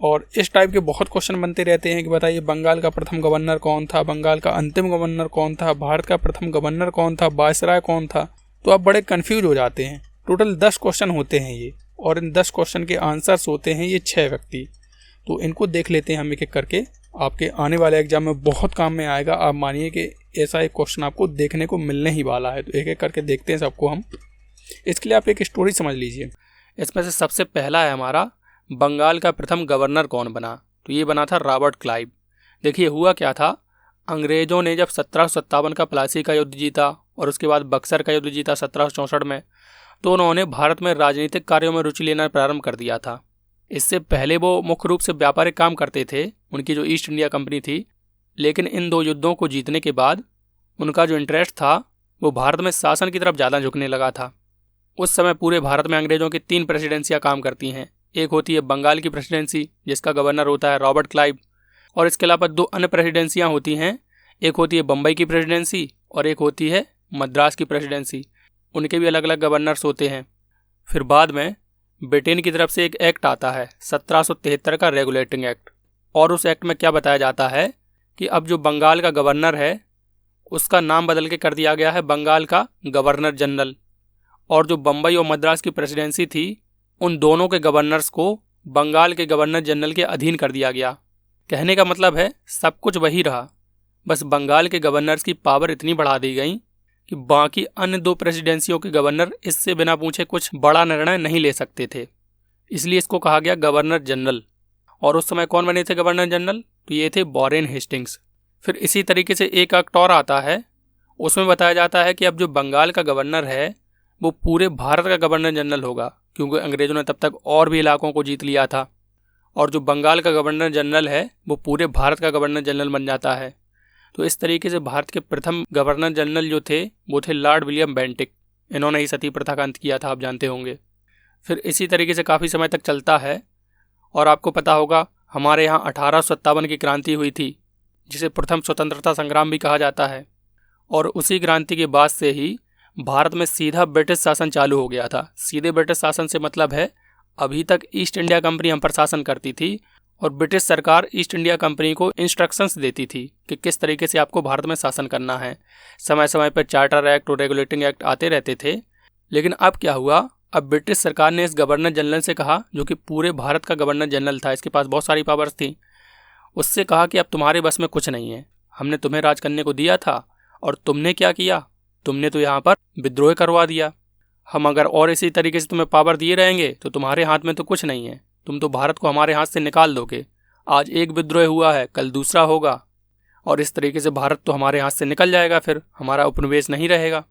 और इस टाइप के बहुत क्वेश्चन बनते रहते हैं कि बताइए बंगाल का प्रथम गवर्नर कौन था, बंगाल का अंतिम गवर्नर कौन था, भारत का प्रथम गवर्नर कौन था, वायसराय कौन था। तो आप बड़े कन्फ्यूज हो जाते हैं। टोटल 10 क्वेश्चन होते हैं ये, और इन 10 क्वेश्चन के आंसर्स होते हैं ये 6 व्यक्ति। तो इनको देख लेते हैं हम एक एक करके, आपके आने वाले एग्जाम में बहुत काम में आएगा। आप मानिए कि ऐसा एक क्वेश्चन आपको देखने को मिलने ही वाला है। तो एक एक करके देखते हैं सबको हम। इसके लिए आप एक स्टोरी समझ लीजिए। इसमें से सबसे पहला है हमारा, बंगाल का प्रथम गवर्नर कौन बना? तो ये बना था रॉबर्ट क्लाइव। देखिए हुआ क्या था, अंग्रेज़ों ने जब 1757 का प्लासी का युद्ध जीता और उसके बाद बक्सर का युद्ध जीता 1764 में, तो उन्होंने भारत में राजनीतिक कार्यों में रुचि लेना प्रारंभ कर दिया था। इससे पहले वो मुख्य रूप से व्यापारिक काम करते थे, उनकी जो ईस्ट इंडिया कंपनी थी। लेकिन इन 2 युद्धों को जीतने के बाद उनका जो इंटरेस्ट था वो भारत में शासन की तरफ ज़्यादा झुकने लगा था। उस समय पूरे भारत में अंग्रेज़ों की 3 प्रेसिडेंसियाँ काम करती हैं। एक होती है बंगाल की प्रेसिडेंसी जिसका गवर्नर होता है रॉबर्ट क्लाइव, और इसके अलावा 2 अन्य प्रेसिडेंसियाँ होती हैं। एक होती है बम्बई की प्रेसिडेंसी और एक होती है मद्रास की प्रेसिडेंसी। उनके भी अलग अलग गवर्नर्स होते हैं। फिर बाद में ब्रिटेन की तरफ से एक एक्ट आता है 1773 का रेगुलेटिंग एक्ट, और उस एक्ट में क्या बताया जाता है कि अब जो बंगाल का गवर्नर है उसका नाम बदल के कर दिया गया है बंगाल का गवर्नर जनरल, और जो बम्बई और मद्रास की प्रेसिडेंसी थी उन दोनों के गवर्नर्स को बंगाल के गवर्नर जनरल के अधीन कर दिया गया। कहने का मतलब है सब कुछ वही रहा, बस बंगाल के गवर्नर्स की पावर इतनी बढ़ा दी गई कि बाकी अन्य 2 प्रेसिडेंसियों के गवर्नर इससे बिना पूछे कुछ बड़ा निर्णय नहीं ले सकते थे। इसलिए इसको कहा गया गवर्नर जनरल। और उस समय कौन बने थे गवर्नर जनरल? तो ये थे वॉरेन हेस्टिंग्स। फिर इसी तरीके से एक एक्ट और आता है, उसमें बताया जाता है कि अब जो बंगाल का गवर्नर है वो पूरे भारत का गवर्नर जनरल होगा, क्योंकि अंग्रेज़ों ने तब तक और भी इलाकों को जीत लिया था। और जो बंगाल का गवर्नर जनरल है वो पूरे भारत का गवर्नर जनरल बन जाता है। तो इस तरीके से भारत के प्रथम गवर्नर जनरल जो थे वो थे लॉर्ड विलियम बेंटिक। इन्होंने ही सती प्रथा का अंत किया था, आप जानते होंगे। फिर इसी तरीके से काफ़ी समय तक चलता है और आपको पता होगा हमारे यहाँ 1857 की क्रांति हुई थी, जिसे प्रथम स्वतंत्रता संग्राम भी कहा जाता है। और उसी क्रांति के बाद से ही भारत में सीधा ब्रिटिश शासन चालू हो गया था। सीधे ब्रिटिश शासन से मतलब है अभी तक ईस्ट इंडिया कंपनी हम पर शासन करती थी और ब्रिटिश सरकार ईस्ट इंडिया कंपनी को इंस्ट्रक्शंस देती थी कि किस तरीके से आपको भारत में शासन करना है। समय समय पर चार्टर एक्ट और रेगुलेटिंग एक्ट आते रहते थे। लेकिन अब क्या हुआ, अब ब्रिटिश सरकार ने इस गवर्नर जनरल से कहा, जो कि पूरे भारत का गवर्नर जनरल था, इसके पास बहुत सारी पावर्स थी, उससे कहा कि अब तुम्हारे बस में कुछ नहीं है। हमने तुम्हें राज करने को दिया था और तुमने क्या किया, तुमने तो यहाँ पर विद्रोह करवा दिया। हम अगर और इसी तरीके से तुम्हें पावर दिए रहेंगे तो तुम्हारे हाथ में तो कुछ नहीं है, तुम तो भारत को हमारे हाथ से निकाल दोगे। आज एक विद्रोह हुआ है, कल दूसरा होगा और इस तरीके से भारत तो हमारे हाथ से निकल जाएगा, फिर हमारा उपनिवेश नहीं रहेगा।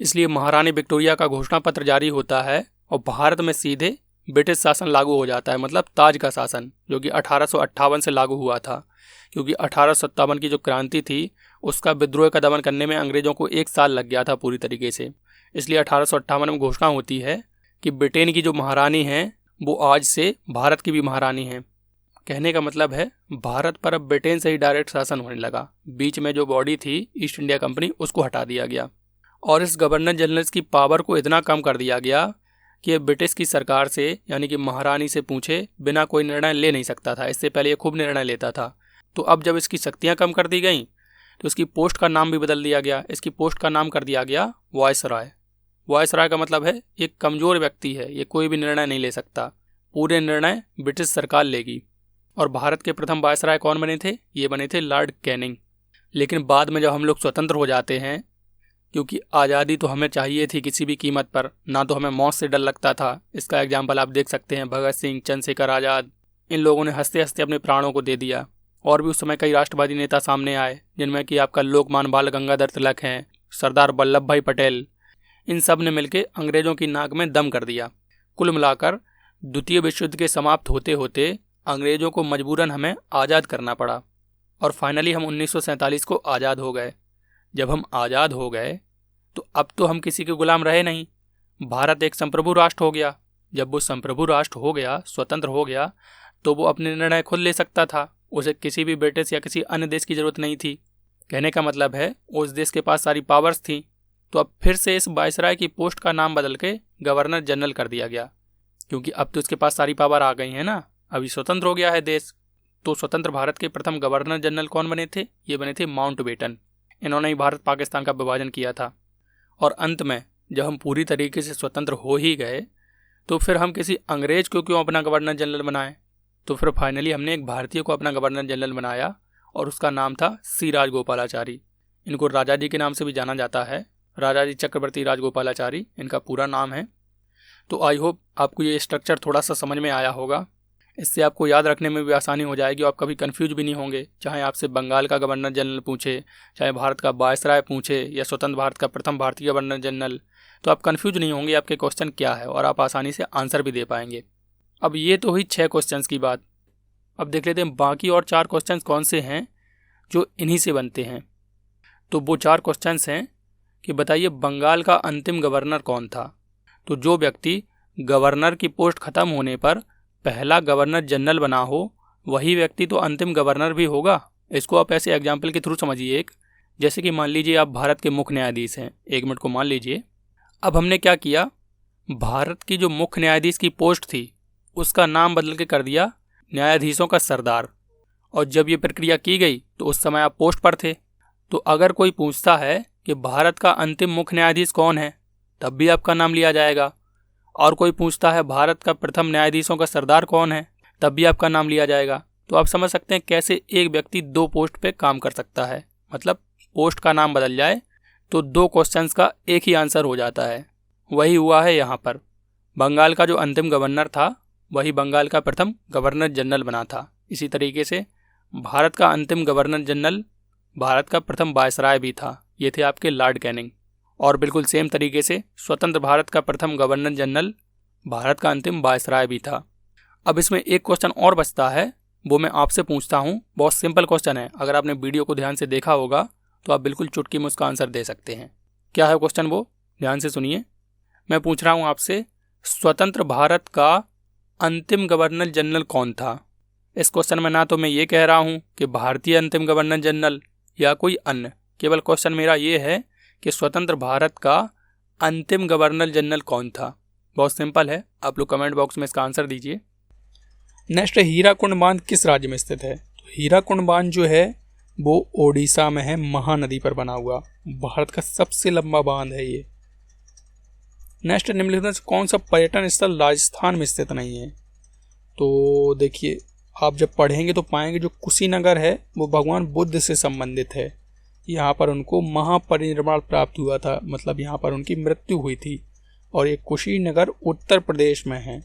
इसलिए महारानी विक्टोरिया का घोषणा पत्र जारी होता है और भारत में सीधे ब्रिटिश शासन लागू हो जाता है, मतलब ताज का शासन, जो कि 1858 से लागू हुआ था। क्योंकि 1857 की जो क्रांति थी उसका विद्रोह का दमन करने में अंग्रेजों को 1 साल लग गया था पूरी तरीके से। इसलिए 1858 में घोषणा होती है कि ब्रिटेन की जो महारानी हैं वो आज से भारत की भी महारानी हैं। कहने का मतलब है भारत पर अब ब्रिटेन से ही डायरेक्ट शासन होने लगा। बीच में जो बॉडी थी ईस्ट इंडिया कंपनी, उसको हटा दिया गया और इस गवर्नर जनरल की पावर को इतना कम कर दिया गया कि ब्रिटिश की सरकार से, यानी कि महारानी से पूछे बिना कोई निर्णय ले नहीं सकता था। इससे पहले ये खूब निर्णय लेता था। तो अब जब इसकी शक्तियाँ कम कर दी गई तो इसकी पोस्ट का नाम भी बदल दिया गया। इसकी पोस्ट का नाम कर दिया गया वायसराय। वायसराय का मतलब है एक कमज़ोर व्यक्ति है, ये कोई भी निर्णय नहीं ले सकता, पूरे निर्णय ब्रिटिश सरकार लेगी। और भारत के प्रथम वायसराय कौन बने थे, ये बने थे लॉर्ड कैनिंग। लेकिन बाद में जब हम लोग स्वतंत्र हो जाते हैं, क्योंकि आज़ादी तो हमें चाहिए थी किसी भी कीमत पर, ना तो हमें मौत से डर लगता था। इसका एग्जाम्पल आप देख सकते हैं, भगत सिंह, चंद्रशेखर आज़ाद, इन लोगों ने हंसते हंसते अपने प्राणों को दे दिया। और भी उस समय कई राष्ट्रवादी नेता सामने आए, जिनमें कि आपका लोकमान्य बाल गंगाधर तिलक हैं, सरदार वल्लभ भाई पटेल। इन सब ने मिलकर अंग्रेजों की नाक में दम कर दिया। कुल मिलाकर द्वितीय विश्व युद्ध के समाप्त होते होते अंग्रेजों को मजबूरन हमें आज़ाद करना पड़ा और फाइनली हम 1947 को आज़ाद हो गए। जब हम आज़ाद हो गए तो अब तो हम किसी के गुलाम रहे नहीं। भारत एक संप्रभु राष्ट्र हो गया। जब वो संप्रभु राष्ट्र हो गया, स्वतंत्र हो गया, तो वो अपने निर्णय खुद ले सकता था। उसे किसी भी ब्रिटिश या किसी अन्य देश की ज़रूरत नहीं थी। कहने का मतलब है उस देश के पास सारी पावर्स थी। तो अब फिर से इस वायसराय की पोस्ट का नाम बदल के गवर्नर जनरल कर दिया गया, क्योंकि अब तो इसके पास सारी पावर आ गई है ना, अभी स्वतंत्र हो गया है देश। तो स्वतंत्र भारत के प्रथम गवर्नर जनरल कौन बने थे, ये बने थे माउंटबेटन। इन्होंने ही भारत पाकिस्तान का विभाजन किया था। और अंत में जब हम पूरी तरीके से स्वतंत्र हो ही गए तो फिर हम किसी अंग्रेज को क्यों अपना गवर्नर जनरल बनाएं। तो फिर फाइनली हमने एक भारतीय को अपना गवर्नर जनरल बनाया और उसका नाम था सी राजगोपालाचारी। इनको राजा जी के नाम से भी जाना जाता है, राजा जी चक्रवर्ती राजगोपालाचारी इनका पूरा नाम है। तो आई होप आपको ये स्ट्रक्चर थोड़ा सा समझ में आया होगा। इससे आपको याद रखने में भी आसानी हो जाएगी और आप कभी कंफ्यूज भी नहीं होंगे। चाहे आपसे बंगाल का गवर्नर जनरल पूछे, चाहे भारत का वायसराय पूछे या स्वतंत्र भारत का प्रथम भारतीय गवर्नर जनरल, तो आप कंफ्यूज नहीं होंगे आपके क्वेश्चन क्या है और आप आसानी से आंसर भी दे पाएंगे। अब ये तो हुई 6 क्वेश्चंस की बात। अब देख लेते हैं बाकी और 4 क्वेश्चंस कौन से हैं जो इन्हीं से बनते हैं। तो वो 4 क्वेश्चंस हैं कि बताइए बंगाल का अंतिम गवर्नर कौन था। तो जो व्यक्ति गवर्नर की पोस्ट खत्म होने पर पहला गवर्नर जनरल बना हो, वही व्यक्ति तो अंतिम गवर्नर भी होगा। इसको आप ऐसे एग्जाम्पल के थ्रू समझिए। एक जैसे कि मान लीजिए आप भारत के मुख्य न्यायाधीश हैं, 1 मिनट को मान लीजिए। अब हमने क्या किया, भारत की जो मुख्य न्यायाधीश की पोस्ट थी उसका नाम बदल के कर दिया न्यायाधीशों का सरदार। और जब ये प्रक्रिया की गई तो उस समय आप पोस्ट पर थे। तो अगर कोई पूछता है कि भारत का अंतिम मुख्य न्यायाधीश कौन है, तब भी आपका नाम लिया जाएगा। और कोई पूछता है भारत का प्रथम न्यायाधीशों का सरदार कौन है, तब भी आपका नाम लिया जाएगा। तो आप समझ सकते हैं कैसे एक व्यक्ति 2 पोस्ट पे काम कर सकता है। मतलब पोस्ट का नाम बदल जाए तो 2 क्वेश्चंस का एक ही आंसर हो जाता है। वही हुआ है यहाँ पर। बंगाल का जो अंतिम गवर्नर था वही बंगाल का प्रथम गवर्नर जनरल बना था। इसी तरीके से भारत का अंतिम गवर्नर जनरल भारत का प्रथम वायसराय भी था। ये थे आपके लॉर्ड कैनिंग। और बिल्कुल सेम तरीके से स्वतंत्र भारत का प्रथम गवर्नर जनरल भारत का अंतिम वायसराय भी था। अब इसमें एक क्वेश्चन और बचता है, वो मैं आपसे पूछता हूँ। बहुत सिंपल क्वेश्चन है, अगर आपने वीडियो को ध्यान से देखा होगा तो आप बिल्कुल चुटकी में उसका आंसर दे सकते हैं। क्या है क्वेश्चन, वो ध्यान से सुनिए। मैं पूछ रहा हूँ आपसे, स्वतंत्र भारत का अंतिम गवर्नर जनरल कौन था? इस क्वेश्चन में ना तो मैं ये कह रहा हूँ कि भारतीय अंतिम गवर्नर जनरल या कोई अन्य, केवल क्वेश्चन मेरा ये है कि स्वतंत्र भारत का अंतिम गवर्नर जनरल कौन था। बहुत सिंपल है, आप लोग कमेंट बॉक्स में इसका आंसर दीजिए। नेक्स्ट है, हीराकुंड बांध किस राज्य में स्थित है? तो हीराकुंड बांध जो है वो ओडिशा में है, महानदी पर बना हुआ भारत का सबसे लंबा बांध है ये। नेक्स्ट, निम्नलिखित में से कौन सा पर्यटन स्थल राजस्थान में स्थित नहीं है? तो देखिए, आप जब पढ़ेंगे तो पाएंगे जो कुशीनगर है वो भगवान बुद्ध से संबंधित है। यहाँ पर उनको महापरिनिर्वाण प्राप्त हुआ था, मतलब यहाँ पर उनकी मृत्यु हुई थी। और ये कुशीनगर उत्तर प्रदेश में है,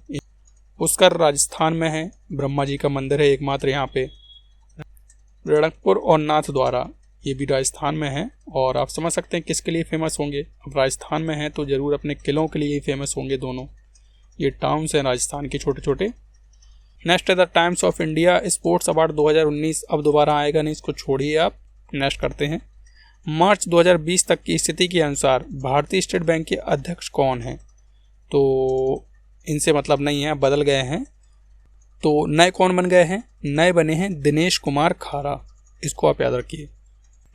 पुष्कर राजस्थान में है, ब्रह्मा जी का मंदिर है एकमात्र यहाँ पे। रणकपुर और नाथद्वारा ये भी राजस्थान में है। और आप समझ सकते हैं किसके लिए फेमस होंगे। अब राजस्थान में है तो ज़रूर अपने किलों के लिए ही फेमस होंगे दोनों। ये टाउन्स हैं राजस्थान के छोटे छोटे। नेक्स्ट है the times of India sports award 2019। अब दोबारा आएगा नहीं, इसको छोड़िए आप। नेक्स्ट करते हैं, मार्च 2020 तक की स्थिति के अनुसार भारतीय स्टेट बैंक के अध्यक्ष कौन हैं? तो इनसे मतलब नहीं है, बदल गए हैं। तो नए कौन बन गए हैं? नए बने हैं दिनेश कुमार खारा, इसको आप याद रखिए।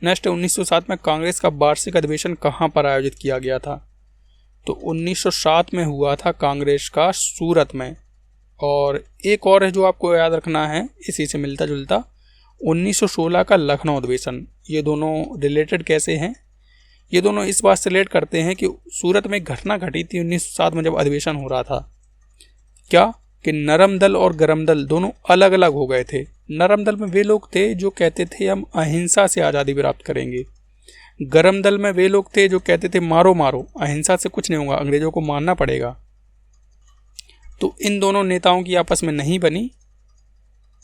नेक्स्ट, 1907 में कांग्रेस का वार्षिक अधिवेशन कहाँ पर आयोजित किया गया था? तो 1907 में हुआ था कांग्रेस का सूरत में। और एक और है जो आपको याद रखना है, इसी से मिलता जुलता, 1916 का लखनऊ अधिवेशन। ये दोनों रिलेटेड कैसे हैं? ये दोनों इस बात से रिलेट करते हैं कि सूरत में घटना घटी थी 1907 में जब अधिवेशन हो रहा था। क्या कि नरम दल और गरम दल दोनों अलग अलग हो गए थे। नरम दल में वे लोग थे जो कहते थे हम अहिंसा से आज़ादी प्राप्त करेंगे। गरम दल में वे लोग थे जो कहते थे मारो मारो, अहिंसा से कुछ नहीं होगा, अंग्रेजों को मारना पड़ेगा। तो इन दोनों नेताओं की आपस में नहीं बनी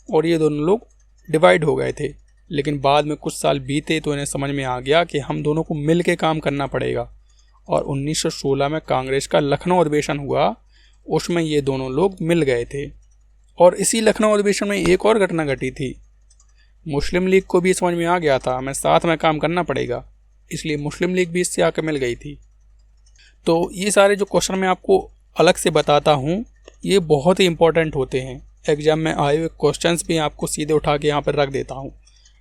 और ये दोनों लोग डिवाइड हो गए थे। लेकिन बाद में कुछ साल बीते तो इन्हें समझ में आ गया कि हम दोनों को मिल के काम करना पड़ेगा। और 1916 में कांग्रेस का लखनऊ अधिवेशन हुआ, उसमें ये दोनों लोग मिल गए थे। और इसी लखनऊ अधिवेशन में एक और घटना घटी थी। मुस्लिम लीग को भी समझ में आ गया था हमें साथ में काम करना पड़ेगा, इसलिए मुस्लिम लीग भी इससे आकर मिल गई थी। तो ये सारे जो क्वेश्चन मैं आपको अलग से बताता हूँ ये बहुत ही इंपॉर्टेंट होते हैं। एग्जाम में आए हुए क्वेश्चंस भी आपको सीधे उठा के यहाँ पर रख देता हूँ।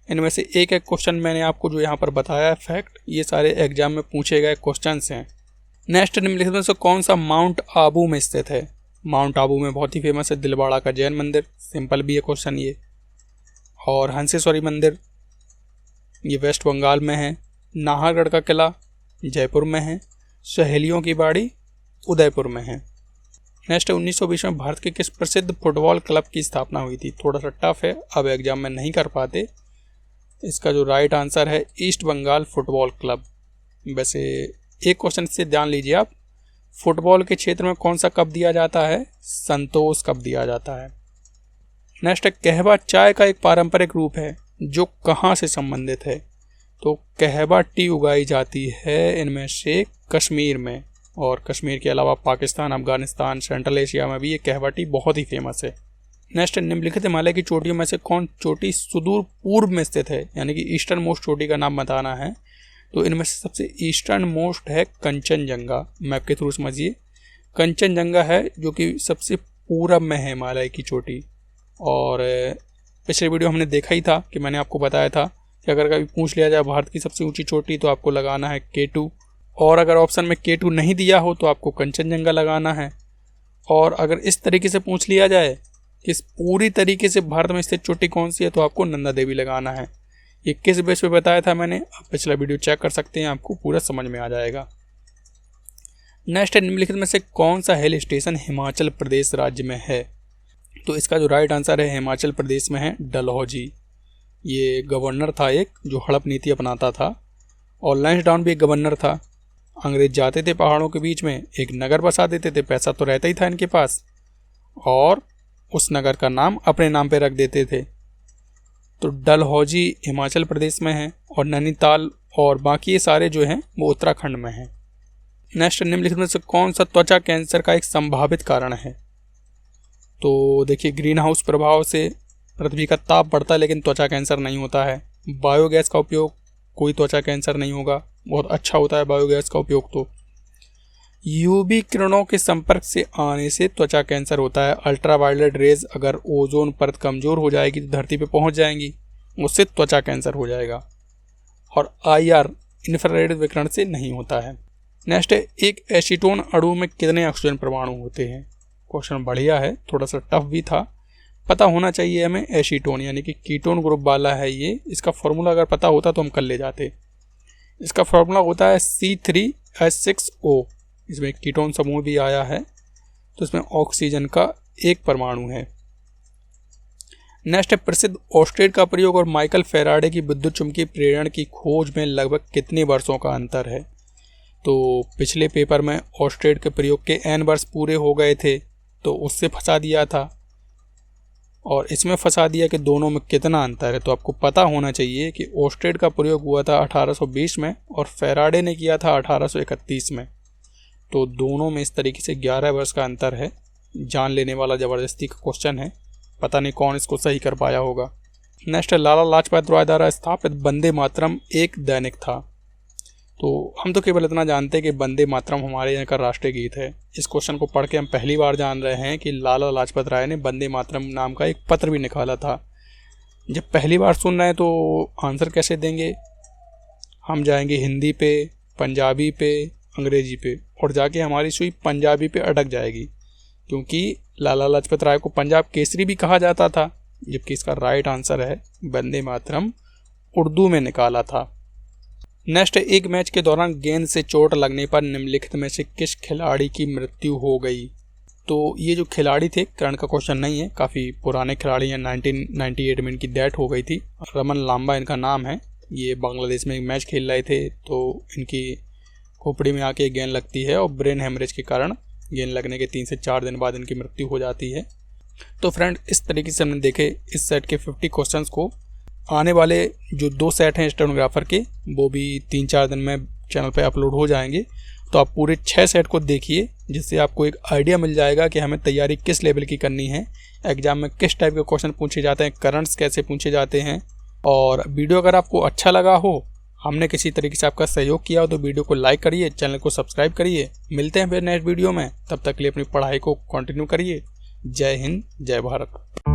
इनमें से एक एक क्वेश्चन मैंने आपको जो यहाँ पर बताया है फैक्ट, ये सारे एग्जाम में पूछे गए क्वेश्चंस हैं। नेक्स्ट, निम्नलिखित में से कौन सा माउंट आबू में स्थित है? माउंट आबू में बहुत ही फेमस है दिलवाड़ा का जैन मंदिर, सिंपल भी है क्वेश्चन ये। और हंसेश्वरी मंदिर ये वेस्ट बंगाल में है। नाहरगढ़ का किला जयपुर में है। सहेलियों की बाड़ी उदयपुर में है। नेक्स्ट, 1920 में भारत के किस प्रसिद्ध फुटबॉल क्लब की स्थापना हुई थी? थोड़ा सा टफ है, अब एग्जाम में नहीं कर पाते। इसका जो राइट आंसर है ईस्ट बंगाल फुटबॉल क्लब। वैसे एक क्वेश्चन से ध्यान लीजिए आप, फुटबॉल के क्षेत्र में कौन सा कप दिया जाता है? संतोष कप दिया जाता है। नेक्स्ट, कहवा चाय का एक पारंपरिक रूप है जो कहाँ से संबंधित है? तो कहवा टी उगाई जाती है इनमें से कश्मीर में, और कश्मीर के अलावा पाकिस्तान, अफगानिस्तान, सेंट्रल एशिया में भी ये कहवा टी बहुत ही फेमस है। नेक्स्ट, निम्नलिखित हिमालय की चोटियों में से कौन चोटी सुदूर पूर्व में स्थित है? यानी कि ईस्टर्न मोस्ट चोटी का नाम बताना है। तो इनमें से सबसे ईस्टर्न मोस्ट है कंचनजंगा। मैप के थ्रू समझिए, कंचनजंगा है जो कि सबसे पूरब में है हिमालय की चोटी। और पिछले वीडियो हमने देखा ही था कि मैंने आपको बताया था कि अगर कभी पूछ लिया जाए भारत की सबसे ऊंची चोटी तो आपको लगाना है K2, और अगर ऑप्शन में K2 नहीं दिया हो तो आपको कंचनजंगा लगाना है। और अगर इस तरीके से पूछ लिया जाए कि पूरी तरीके से भारत में स्थित चोटी कौन सी है तो आपको नंदा देवी लगाना है। ये किस बेस पे बताया था मैंने, आप पिछला वीडियो चेक कर सकते हैं, आपको पूरा समझ में आ जाएगा। नेक्स्ट, निम्नलिखित में से कौन सा हिल स्टेशन हिमाचल प्रदेश राज्य में है? तो इसका जो राइट आंसर है हिमाचल प्रदेश में है डलहौजी। ये गवर्नर था एक जो हड़प नीति अपनाता था, और लैंसडाउन भी एक गवर्नर था। अंग्रेज जाते थे पहाड़ों के बीच में, एक नगर बसा देते थे, पैसा तो रहता ही था इनके पास, और उस नगर का नाम अपने नाम पे रख देते थे। तो डलहौजी हिमाचल प्रदेश में है, और नैनीताल और बाकी ये सारे जो हैं वो उत्तराखंड में हैं। नेक्स्ट, निम्नलिखित में से कौन सा त्वचा कैंसर का एक संभावित कारण है? तो देखिए, ग्रीन हाउस प्रभाव से, पृथ्वी का ताप बढ़ता है लेकिन त्वचा कैंसर नहीं होता है। बायोगैस का उपयोग, कोई त्वचा कैंसर नहीं होगा, बहुत अच्छा होता है बायोगैस का उपयोग। तो यूवी किरणों के संपर्क से आने से त्वचा कैंसर होता है। अल्ट्रावायलेट रेज अगर ओजोन परत कमज़ोर हो जाएगी तो धरती पे पहुंच जाएंगी, उससे त्वचा कैंसर हो जाएगा। और IR इंफ्रारेड विकिरण से नहीं होता है। नेक्स्ट है, एक एसीटोन अणु में कितने ऑक्सीजन परमाणु होते हैं। क्वेश्चन बढ़िया है, थोड़ा सा टफ भी था, पता होना चाहिए हमें। एसीटोन यानी कि कीटोन ग्रुप वाला है ये, इसका फॉर्मूला अगर पता होता तो हम कर ले जाते। इसका फॉर्मूला होता है C3H6O। इसमें कीटोन समूह भी आया है, तो इसमें ऑक्सीजन का एक परमाणु है। नेक्स्ट है, प्रसिद्ध ऑस्टेड का प्रयोग और माइकल फैराडे की विद्युत चुंबकीय प्रेरण की खोज में लगभग कितने वर्षों का अंतर है। तो पिछले पेपर में ऑस्टेड के प्रयोग के n वर्ष पूरे हो गए थे, तो उससे फंसा दिया था, और इसमें फंसा दिया कि दोनों में कितना अंतर है। तो आपको पता होना चाहिए कि ऑस्टेड का प्रयोग हुआ था 1820 में और फैराडे ने किया था 1831 में। तो दोनों में इस तरीके से 11 वर्ष का अंतर है। जान लेने वाला ज़बरदस्ती का क्वेश्चन है, पता नहीं कौन इसको सही कर पाया होगा। नेक्स्ट है, लाला लाजपत राय द्वारा स्थापित वंदे मातरम एक दैनिक था। तो हम तो केवल इतना जानते हैं कि वंदे मातरम हमारे यहाँ का राष्ट्रीय गीत है। इस क्वेश्चन को पढ़ के हम पहली बार जान रहे हैं कि लाला लाजपत राय ने वंदे मातरम नाम का एक पत्र भी निकाला था। जब पहली बार सुन रहे हैं तो आंसर कैसे देंगे। हम जाएंगे हिंदी पे, पंजाबी पे, अंग्रेजी पे, और जाके हमारी सुई पंजाबी पे अटक जाएगी, क्योंकि लाला लाजपत राय को पंजाब केसरी भी कहा जाता था। जबकि इसका राइट आंसर है वंदे मातरम उर्दू में निकाला था। नेक्स्ट, एक मैच के दौरान गेंद से चोट लगने पर निम्नलिखित में से किस खिलाड़ी की मृत्यु हो गई। तो ये जो खिलाड़ी थे, करंट का क्वेश्चन नहीं है, काफ़ी पुराने खिलाड़ी हैं, 1998 में इनकी डेथ हो गई थी। रमन लांबा इनका नाम है। ये बांग्लादेश में एक मैच खेल रहे थे, तो इनकी खोपड़ी में आके गेंद लगती है और ब्रेन हेमरेज के कारण गेंद लगने के 3 से 4 दिन बाद इनकी मृत्यु हो जाती है। तो फ्रेंड, इस तरीके से हमने देखे इस सेट के 50 क्वेश्चंस को। आने वाले जो 2 सेट हैं स्टेनोग्राफर के, वो भी 3-4 दिन में चैनल पे अपलोड हो जाएंगे। तो आप पूरे 6 सेट को देखिए, जिससे आपको एक आइडिया मिल जाएगा कि हमें तैयारी किस लेवल की करनी है, एग्जाम में किस टाइप के क्वेश्चन पूछे जाते हैं, करंट्स कैसे पूछे जाते हैं। और वीडियो अगर आपको अच्छा लगा हो, हमने किसी तरीके से आपका सहयोग किया हो, तो वीडियो को लाइक करिए, चैनल को सब्सक्राइब करिए। मिलते हैं फिर नेक्स्ट वीडियो में, तब तक के लिए अपनी पढ़ाई को कंटिन्यू करिए। जय हिंद, जय भारत।